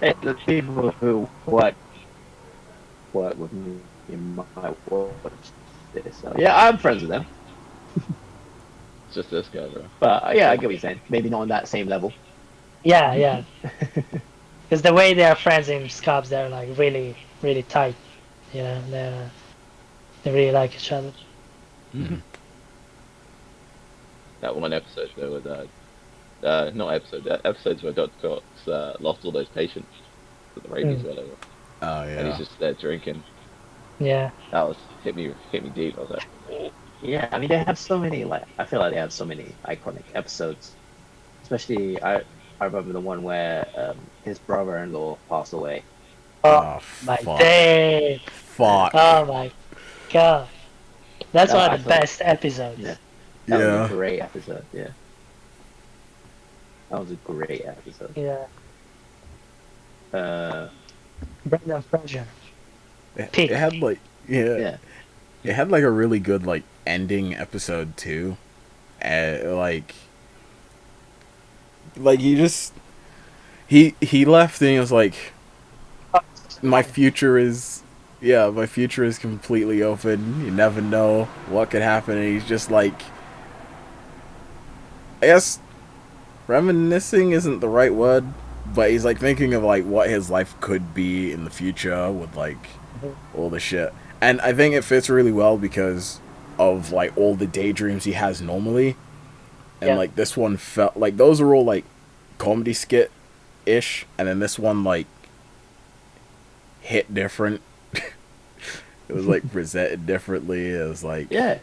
I mean, the people who work with me in my work. So yeah, I'm friends with them. it's just this guy, bro. But yeah, I get what you're saying. Maybe not on that same level. Yeah. Because the way they are friends in Scrubs, they're like really tight. They really like each other. That one episode though with not episode, that episodes where Dr. Cox lost all those patients with the rabies or whatever, Oh and he's yeah. just there drinking. Yeah. That was hit me deep. I was like, Yeah, I mean, they have so many. Like, I feel like they have so many iconic episodes. Especially, I remember the one where his brother-in-law passed away. Oh, Oh my fuck. day. Fuck. Oh my god. That's No, one I of the felt- best episodes. Yeah, that was Yeah. a great episode. Yeah, that was a great episode. Yeah. Uh, Brendan Fraser. It Peak. had like yeah, it had like a really good like ending episode too. Like he left and he was like, my future is completely open. You never know what could happen. And he's just like, I guess reminiscing isn't the right word, but he's like thinking of like what his life could be in the future with like all the shit. And I think it fits really well because of like all the daydreams he has normally. And Yeah. like this one felt like those are all like comedy skit ish, and then this one like hit different. It was like presented differently. It was like yeah. It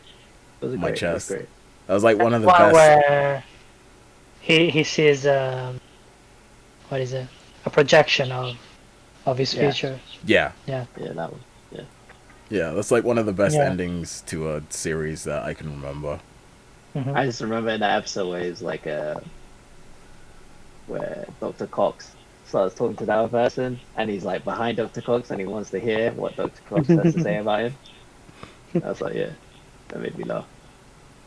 was my great. It was chest. great. That was like one of the One best. where he sees what is it? A projection of his Yeah. future. Yeah, Yeah. Yeah, that one. Yeah. yeah, that's like one of the best Yeah. endings to a series that I can remember. Hmm. I just remember in that episode where it's like where Dr. Cox starts talking to the other person, and he's like behind Dr. Cox, and he wants to hear what Dr. Cox has to say about him. I was like, yeah, that made me laugh.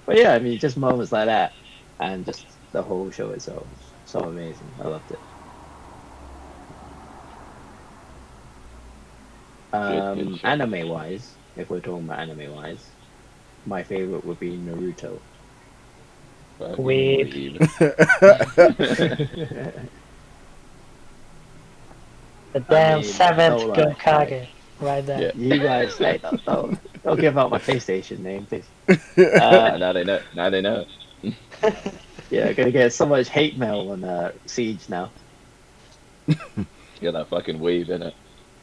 But yeah, I mean, just moments like that, and just the whole show itself, so amazing. I loved it. Good show. Anime wise, if we're talking about anime wise, my favorite would be Naruto. Fucking Weeb. weeb. The I damn mean, seventh no lie, like, Gokage, right there. Yeah. you guys, hey, don't give out my PlayStation name, please. Now they know. Now they know. Yeah, gonna get so much hate mail on Siege now. Get that fucking weeb in it.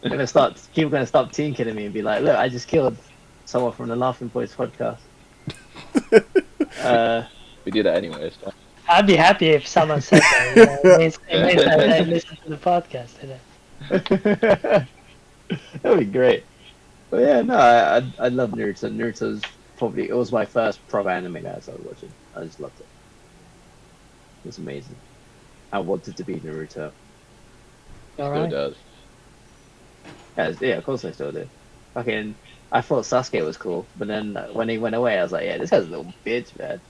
People gonna stop tinking at me and be like, "Look, I just killed someone from the Laughing Boys podcast." We do that anyway. It's fine. I'd be happy if someone said that. You know? It means that they listen to the podcast. You know? That'd be great. But yeah, no, I love Naruto. Naruto's probably it was my first proper anime that I started watching. I just loved it. It was amazing. I wanted to be Naruto. All Still right. does. Yeah, of course I still do. Fucking, I thought Sasuke was cool, but then when he went away, I was like, yeah, this guy's a little bitch, man.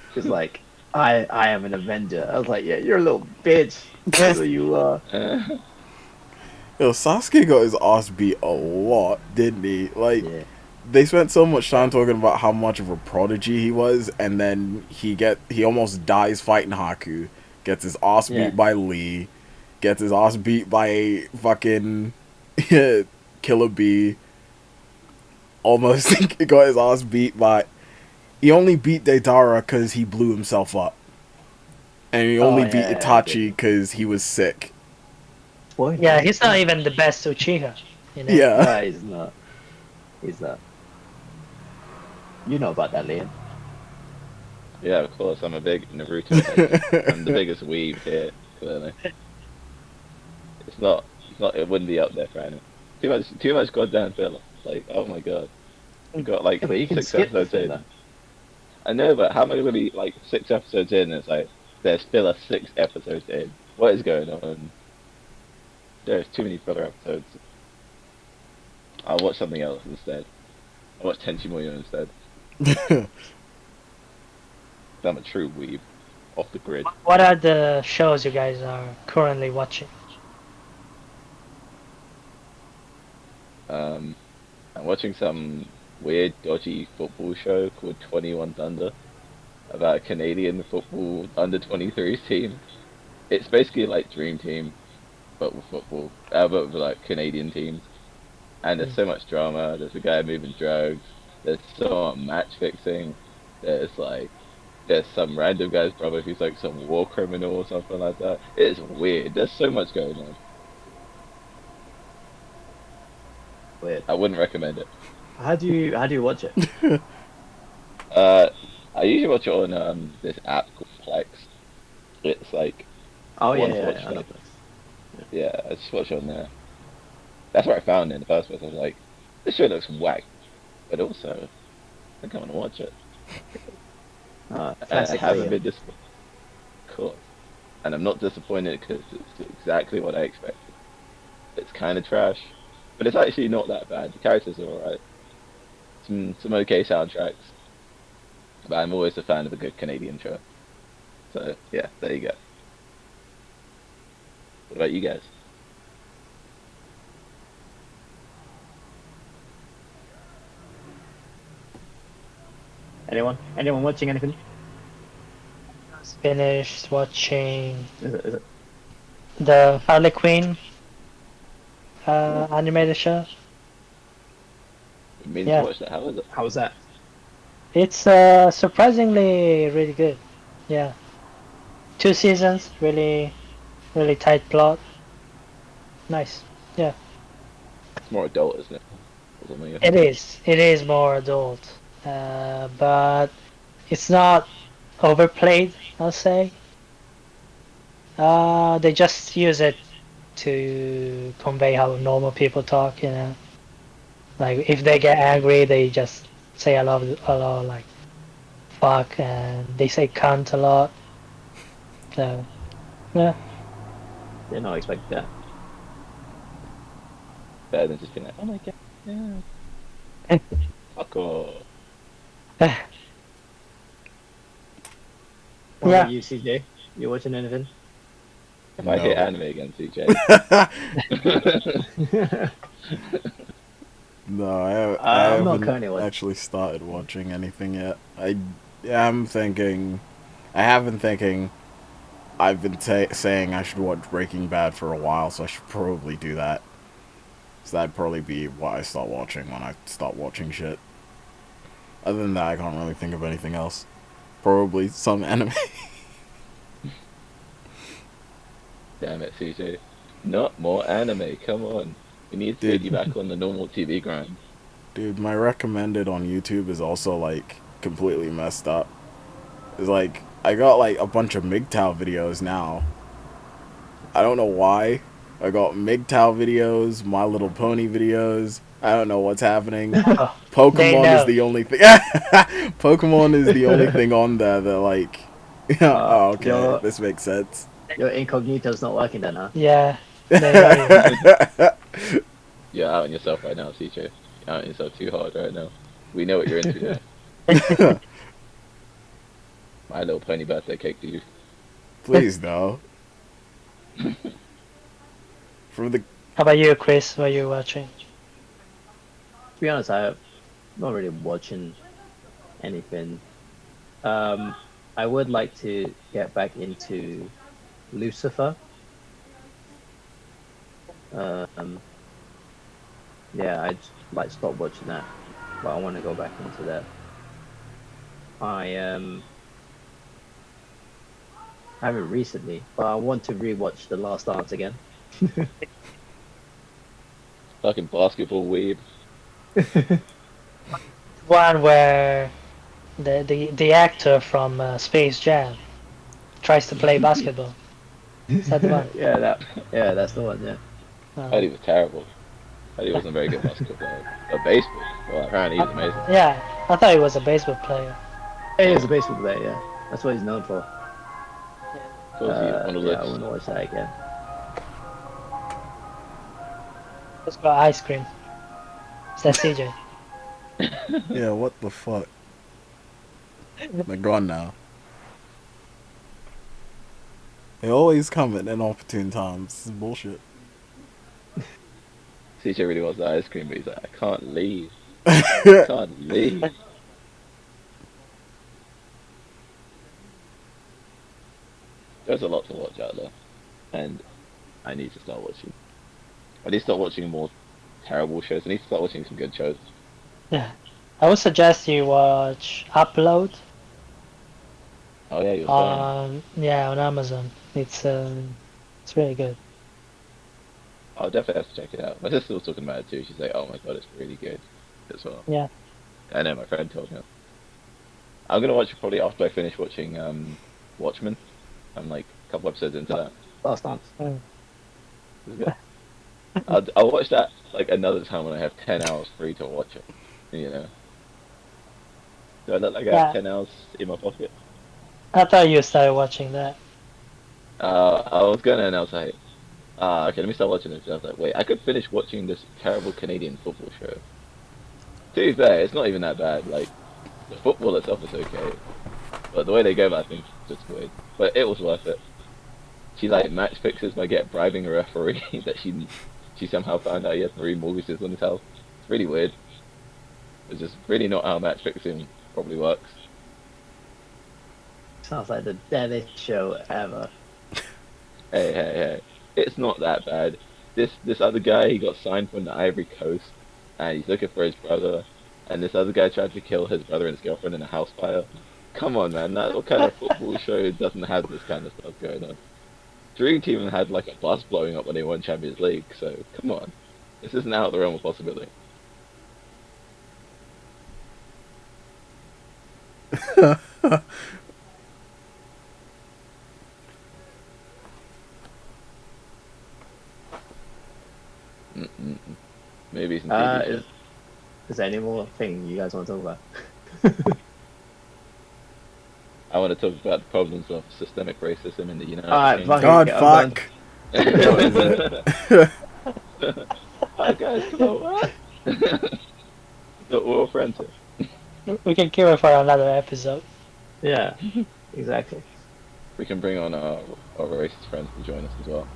Because like, I am an Avenger. I was like, yeah, you're a little bitch. That's what you are. Yo, Sasuke got his ass beat a lot, didn't he? Like, Yeah. they spent so much time talking about how much of a prodigy he was, and then he almost dies fighting Haku, gets his ass beat Yeah. by Lee, gets his ass beat by fucking Killer Bee, almost got his ass beat by... He only beat Deidara because he blew himself up. And he only beat yeah, Itachi because he was sick. Spoiler. Yeah, he's not even the best Uchiha. You know? Yeah. No, he's not. He's not. You know about that, Liam. Yeah, of course. I'm a big Naruto head. I'm the biggest weeb here, clearly. It's not. It wouldn't be up there for anyone. Too much goddamn filler. Like, oh my god. We've got like Yeah, but you can 6 skip the episodes in. filler. I know, but how many will be like 6 episodes in? And it's like there's filler 6 episodes in. What is going on? There's too many filler episodes. I'll watch something else instead. I'll watch Tenchi Muyo instead. I'm a true weeb. Off the grid. What are the shows you guys are currently watching? I'm watching some weird, dodgy football show called 21 Thunder about a Canadian football under-23s team. It's basically like Dream Team, but with football, but with like Canadian teams. And there's so much drama. There's a guy moving drugs. There's so much match fixing. There's some random guy's brother who's like some war criminal or something like that. It's weird. There's so much going on. Weird. I wouldn't recommend it. How do you watch it? I usually watch it on this app called Plex. It's like Oh yeah, One yeah, watch yeah, I know it. this. yeah, I just watch it on there. That's where I found it in the first place. I was like, this show looks whack, but also I think I want to watch it. And I Classic haven't Liam. been disappointed. Cool. And I'm not disappointed because it's exactly what I expected. It's kind of trash, but it's actually not that bad. The characters are alright. Some okay soundtracks. But I'm always a fan of a good Canadian show. So, yeah, there you go. What about you guys? Anyone watching anything? Just finished watching Is it? the Harley Quinn animated show. You mean Yeah. to watch that? How is it? How was that? It's surprisingly really good. Yeah, 2 seasons, really, really tight plot. Nice. Yeah. It's more adult, isn't it? or something. It is more adult, but it's not overplayed, I'll say. They just use it to convey how normal people talk, you know. Like if they get angry, they just say a lot like fuck, and they say cunt a lot. So yeah, Did not expect that. Better than just being like, oh my god, yeah, fuck off. What Yeah. about you, CJ? You watching anything? If I hit No. anime again, CJ. No, I I'm not haven't currently watching. actually started watching anything yet. I am thinking, I have been thinking, I've been saying I should watch Breaking Bad for a while, so I should probably do that. So that'd probably be what I start watching when I start watching shit. Other than that, I can't really think of anything else. Probably some anime. Damn it, CJ. Not more anime, come on. We need to get Dude. you back on the normal TV grind. Dude, my recommended on YouTube is also like completely messed up. It's like I got like a bunch of MGTOW videos now. I don't know why. I got MGTOW videos, My Little Pony videos. I don't know what's happening. they Pokemon is know. the only thing. Pokemon is the only thing on there that like. Oh, okay, Your this makes sense. your incognito's not working then, huh? Yeah, they know you. You're out on yourself right now, CJ. You're out on yourself too hard right now. We know what you're into there. My Little Pony birthday cake to you. Please no. From the How about you, Chris? What are you watching? To be honest, I'm not really watching anything. I would like to get back into Lucifer. Yeah, I'd like to stop watching that, but I want to go back into that. I haven't recently, but I want to rewatch The Last Dance again. Fucking basketball weeb. One where the actor from Space Jam tries to play basketball. Is that the one? yeah, that's the one. Yeah, I heard he was terrible. I heard he wasn't a very good basketball player. But baseball, well, apparently he's amazing. Yeah, I thought he was a baseball player. he is a baseball player. Yeah, that's what he's known for. So is he one of Yeah, I those- want to watch that again. Let's go ice cream. Is that CJ? yeah, what the fuck? They're gone now. They always come at inopportune times. This is bullshit. CJ really wants the ice cream, but he's like, I can't leave. I can't leave. There's a lot to watch out there, and I need to start watching. I need to start watching more terrible shows. I need to start watching some good shows. Yeah. I would suggest you watch Upload Oh yeah, you're saying. on Amazon. It's really good. I'll definitely have to check it out. My sister was talking about it too. She's like, oh my god, it's really good as well. Yeah. I know, my friend told me. I'm gonna watch it probably after I finish watching Watchmen. I'm like a couple episodes into that. Last Dance. It's good. I'll watch that like another time when I have 10 hours free to watch it. You know. Do I look like I Yeah. have 10 hours in my pocket? I thought you started watching that. I was gonna and I was like, okay, let me start watching this. And I was like, wait, I could finish watching this terrible Canadian football show. To be fair, it's not even that bad. Like, the football itself is okay. But the way they go about things is just weird. But it was worth it. She like match fixes by bribing a referee that she somehow found out he had 3 mortgages on his house. It's really weird. It's just really not how match fixing probably works. Sounds like the deadest show ever. Hey. It's not that bad. This other guy, he got signed from the Ivory Coast, and he's looking for his brother. And this other guy tried to kill his brother and his girlfriend in a house fire. Come on, man. What kind of football show doesn't have this kind of stuff going on? Dream Team had like a bus blowing up when they won Champions League, so come on. This isn't out of the realm of possibility. Mm-mm. Maybe some Uh, TV is, shit. is there any more thing you guys want to talk about? I want to talk about the problems of systemic racism in the United Alright, Kingdom. fuck God, it, I'm done. fuck. What is it? Hi guys, come on, what? So we're all friends here. We can keep it for another episode. Yeah, exactly. We can bring on our racist friends to join us as well.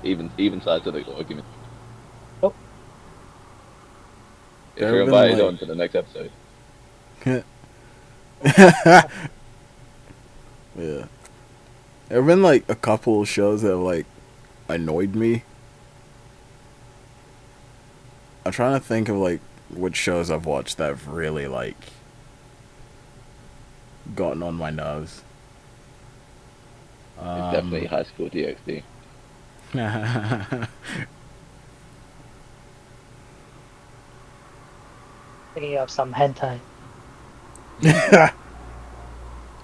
Even sides of the argument. Oh. If There you're have been, invited like- on to the next episode. Yeah. There have been like a couple of shows that have like annoyed me. I'm trying to think of like which shows I've watched that have really like gotten on my nerves. It's definitely High School DxD. Thinking of some hentai.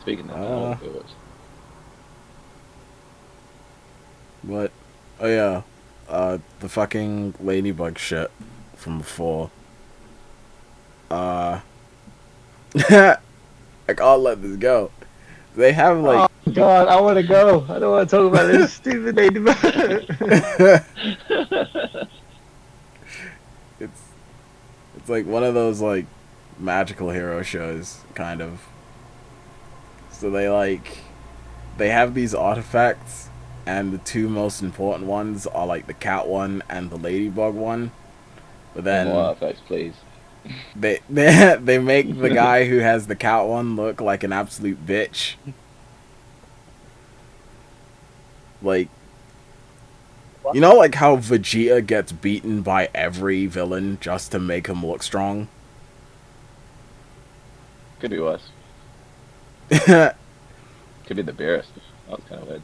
Speaking of that, I want to go watch. What? Oh yeah, the fucking ladybug shit from before. I can't let this go. They have like Oh god, I want to go. I don't want to talk about this stupid ladybug. it's like one of those like magical hero shows, kind of. So they have these artifacts, and the two most important ones are like the cat one and the ladybug one. But then More artifacts, please. they make the guy who has the cat one look like an absolute bitch. Like, you know, like how Vegeta gets beaten by every villain just to make him look strong. Could be worse. Yeah, Could be the Beerus. That was kind of weird.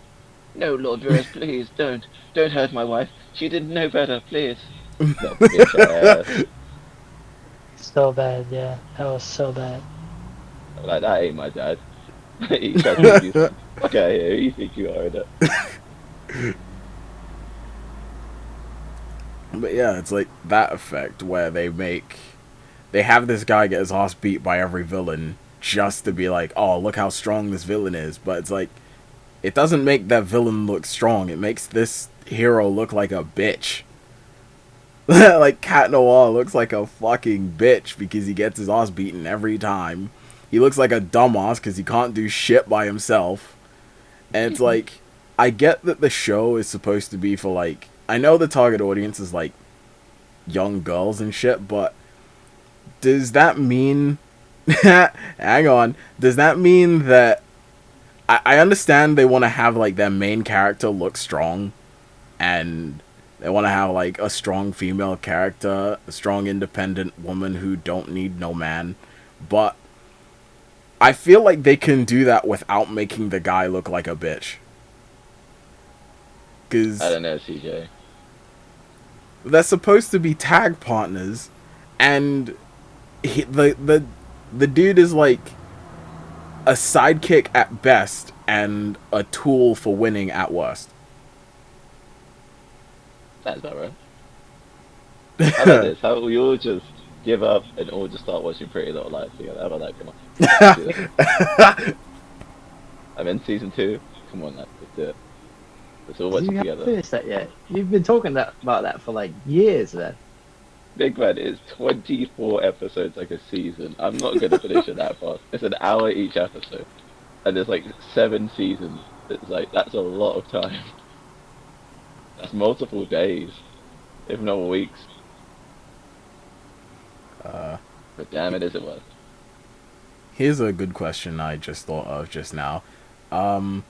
No, Lord Beerus, please don't. Don't hurt my wife. She didn't know better, please. That bitch ass. So bad, yeah. That was so bad. Like, that ain't my dad. He tried to abuse me. Fuck out of here. Who you think you are, that? but yeah, it's like that effect where they have this guy get his ass beat by every villain just to be like, oh, look how strong this villain is. But it's like, it doesn't make that villain look strong. It makes this hero look like a bitch. Like Cat Noir looks like a fucking bitch because he gets his ass beaten every time. He looks like a dumbass because he can't do shit by himself. And it's like, I get that the show is supposed to be for like, I know the target audience is like young girls and shit, but does that mean hang on, does that mean that I understand they want to have like their main character look strong, and they want to have like a strong female character, a strong independent woman who don't need no man, but I feel like they can do that without making the guy look like a bitch. Cause I don't know, CJ. they're supposed to be tag partners, and the dude is like a sidekick at best and a tool for winning at worst. That's about right. How about this? How we all just give up and all just start watching Pretty Little Lies together? How about that? Come on. I'm in season 2. Come on, let's do it. Let's all watch You it haven't together. finished that yet. You've been talking about that for like years, man. Big Man is 24 episodes like a season. I'm not going to finish it that fast. It's an hour each episode. And there's like 7 seasons. It's like, that's a lot of time. That's multiple days, if not weeks. But damn it, is it worth? Here's a good question I just thought of just now. Are Not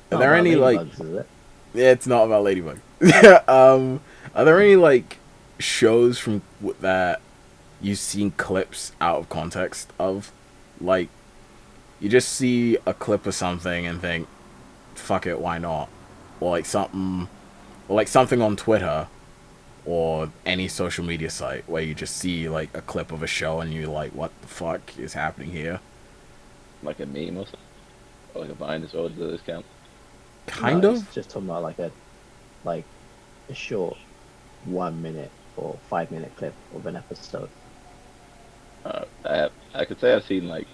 there about any like? ladybugs, is it? Yeah, it's not about Ladybug. Are there any like shows from that you've seen clips out of context of? Like, you just see a clip of something and think, "Fuck it, why not?" Or like something on Twitter or any social media site where you just see like a clip of a show and you're like, "What the fuck is happening here?" like a meme or something, or like a Vine as well. Does this count? Kind No, of. it's just talking about like a short 1 minute or 5 minute clip of an episode. I could say I've seen like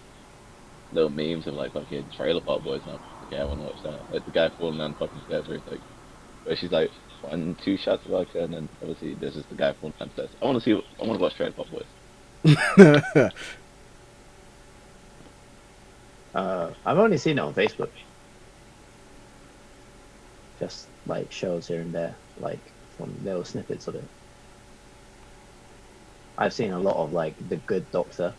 little memes of like fucking Trailer Park Boys now. Yeah, I want to watch that. Like the guy falling down the fucking stairs where he's like, where she's like 1, 2 shots of vodka, and then obviously there's just the guy falling down the stairs. I want to see. I want to watch Trailer Park Boys. I've only seen it on Facebook. Just like shows here and there, like from little snippets of it. I've seen a lot of like The Good Doctor.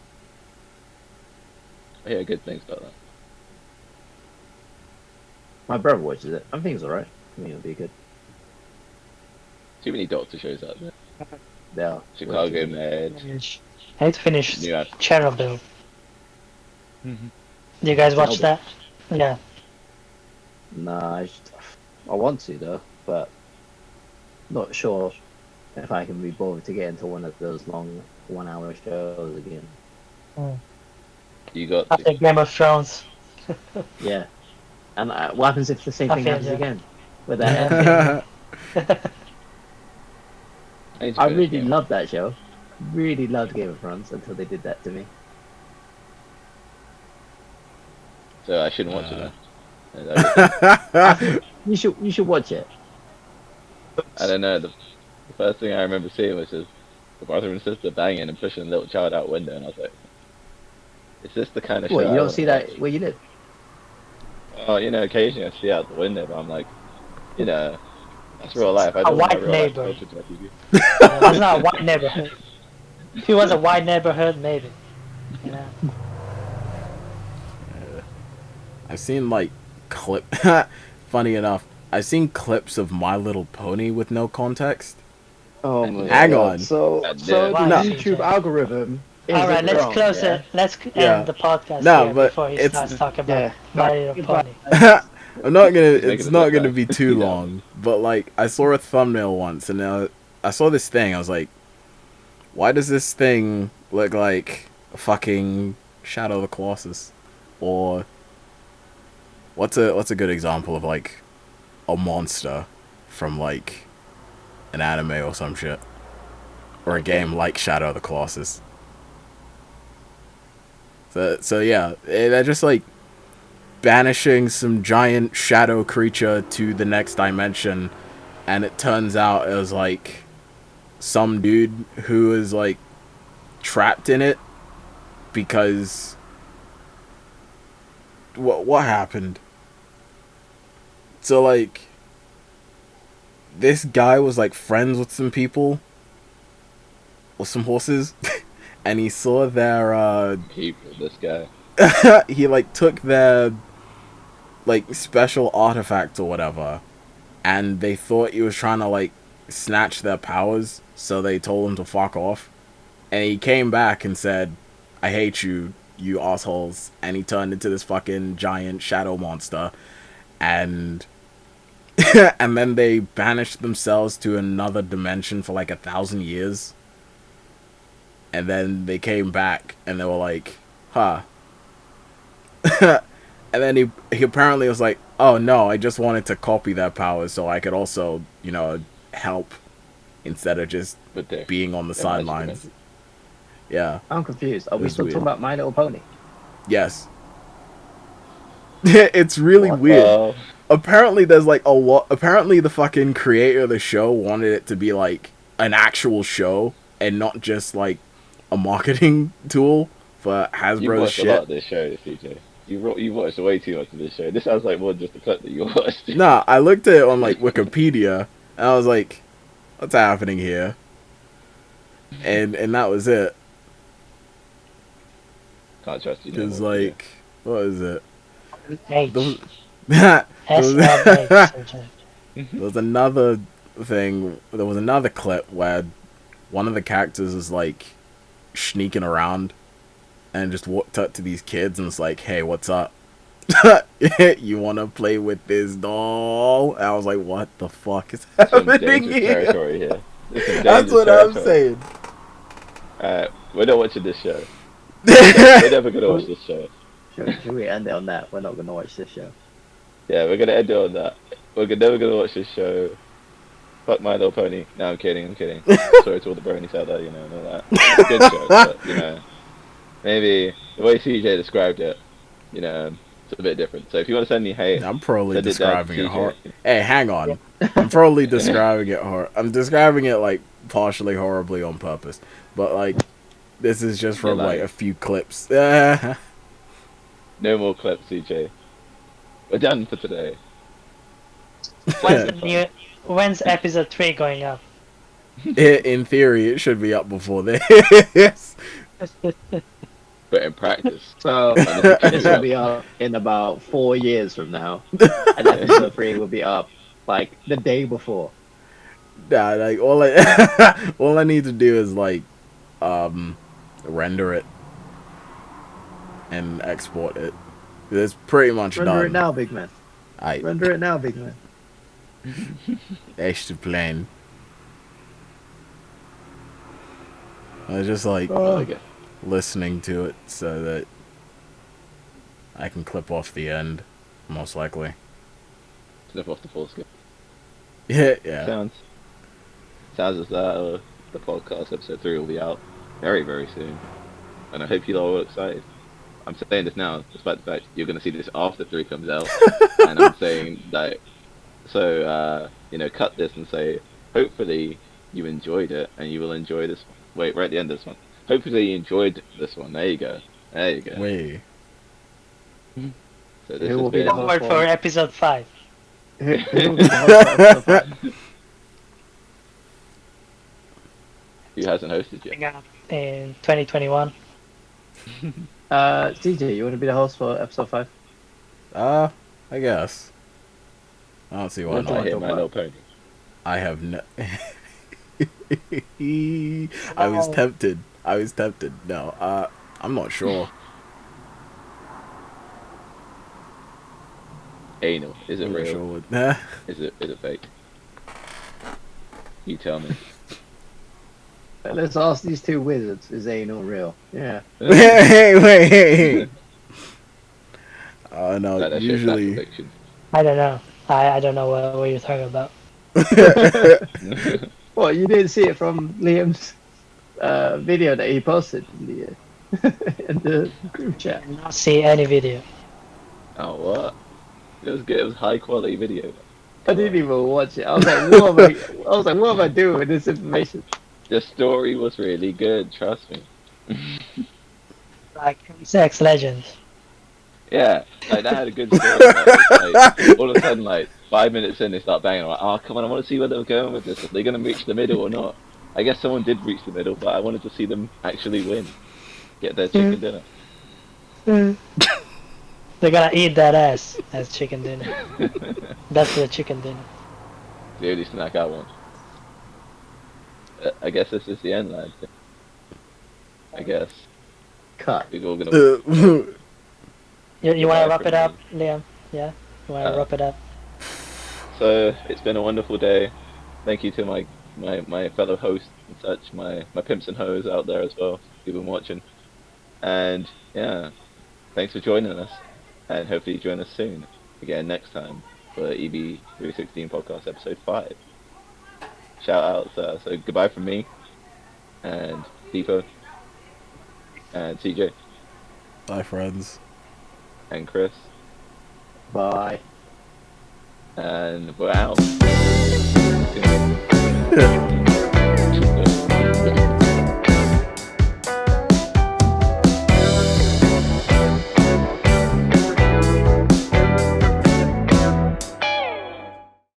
I hear good things about that. My brother watches it. I think it's alright. I think it'll be good. Too many Doctor shows out there. Yeah. Chicago Med. I need to finish Yeah. Chernobyl. Mhm. Do you guys watch Chernobyl. that? Yeah. Nah, I want to though, but not sure if I can be bothered to get into one of those long 1 hour shows again. You got After Game of Thrones. Yeah. And what happens if the same I thing feel happens you. again? With that ending? need to I finish really Game. loved that show. Really loved Game of Thrones until they did that to me. So I shouldn't watch it then. You should watch it. I don't know. The first thing I remember seeing was just the brother and sister banging and pushing a little child out window, and I was like, "Is this the kind of What, show?" you I don't wanna see that watch? where you live? Oh, occasionally I see out the window, but I'm like, that's real life. I A don't want my white real life neighbor. filtered to my TV. It's not a white neighborhood. If it was a white neighborhood, maybe. You know. I've seen like clip. Funny enough, I've seen clips of My Little Pony with no context. Oh my Hang God. on. So God the damn. No. YouTube algorithm. All right, let's wrong, close yeah? it. Let's Yeah. end the podcast No, here but before he it's- starts talking about Yeah. My Little Goodbye. Pony. I'm not gonna. Make It's it a not podcast. gonna be too Yeah. long. But like, I saw a thumbnail once, and I saw this thing. I was like, why does this thing look like a fucking Shadow of the Colossus? Or what's a good example of like a monster from like an anime or some shit, or a game like Shadow of the Colossus? So yeah, they're just like banishing some giant shadow creature to the next dimension, and it turns out it was like some dude who is like trapped in it because what happened? So like this guy was like friends with some people or some horses and he saw their People, this guy. he like took their like special artifact or whatever, and they thought he was trying to like snatch their powers, so they told him to fuck off. And he came back and said, "I hate you, you assholes," and he turned into this fucking giant shadow monster, and and then they banished themselves to another dimension for like 1,000 years. And then they came back and they were like, huh. And then he apparently was like, oh no, I just wanted to copy that power so I could also, help instead of just But there. being on the They're sidelines. magic Yeah. I'm confused. Are we That's still weird. talking about My Little Pony? Yes. It's really What? weird. Apparently there's like a lot. Apparently the fucking creator of the show wanted it to be like an actual show and not just like a marketing tool for You Hasbro's watched a lot shit. of this show, CJ. You watched way too much of this show. This sounds like more than just a clip that you watched. Nah, I looked at it on like Wikipedia and I was like, what's happening here? And that was it. Can't trust you. no Cause more. like, what is it? H. There S-M-H, was, there was another thing. There was another clip where one of the characters is like sneaking around and just walked up to these kids and was like, "Hey, what's up? You want to play with this doll?" And I was like, "What the fuck is Some happening dangerous here?" territory here. This is That's dangerous what I'm territory. saying. Alright, we're not watching this show. We're never gonna watch this show. Should we end it on that? We're not gonna watch this show. Yeah, we're gonna end it on that. Never gonna watch this show. Fuck My Little Pony. No, I'm kidding. Sorry to all the bronies out there, and all that. It's a good show, but maybe the way CJ described it, it's a bit different. So if you want to send me hate, I'm probably send describing it it down to hard. CJ. Hey, hang on. I'm probably describing it hard. I'm describing it like partially horribly on purpose, but like this is just from like a few clips. No more clips, CJ. We're done for today. When's episode 3 going up? In theory, it should be up before this. But in practice, So this will be up in about 4 years from now, and episode 3 will be up like the day before. Nah, like all I need to do is like render it and export it. It's pretty much Render done. it now, big man. I Render it now, big man. extra plain. I was just like okay. listening to it so that I can clip off the end, most likely. Snip off the full screen. Yeah. Sounds as though the podcast episode 3 will be out very, very soon, and I hope you all are excited. I'm saying this now, despite the fact you're going to see this after 3 comes out, and I'm saying that. So cut this and say, hopefully you enjoyed it, and you will enjoy this. Wait, right at the end of this one. Hopefully you enjoyed this one. There you go. Wait. Who So this will has be the been. Forward for episode 5. Who will be the host for episode 5? Who hasn't hosted yet? Coming up in 2021. CJ, you want to be the host for episode 5? I guess. I don't see why What do I you not. hit talk my about? little pony. I have no. I was tempted. No, I'm not sure. Anal. Is it I'm not real? sure what. Is it fake? You tell me. Let's ask these two wizards. Is anal real? Yeah. Wait. No, That shit's usually. not fiction. I don't know. I don't know what you're talking about. What, you didn't see it from Liam's video that he posted in the group chat? I did not see any video. Oh, what? It was good. It was high quality video. I didn't even watch it. I was like, what am I doing with this information? The story was really good. Trust me. Like Sex Legends. Yeah, like that had a good story. Like, all of a sudden, like 5 minutes in, they start banging. I'm like, oh come on, I want to see where they're going with this. Are they gonna reach the middle or not? I guess someone did reach the middle, but I wanted to see them actually win, get their chicken dinner. They're gonna eat that ass as chicken dinner. That's the chicken dinner. The only snack I want. I guess this is the end, lads. I guess Cut. we're all gonna. You want to Goodbye wrap it from up, Liam? Yeah? You want to wrap it up? So it's been a wonderful day. Thank you to my fellow hosts and such, my pimps and hoes out there as well, who've been watching. And yeah, thanks for joining us, and hopefully you join us soon again next time for EB316 podcast episode 5. Shout out, so goodbye from me and Deepo and CJ Bye, friends. and Chris, Bye. and we're out.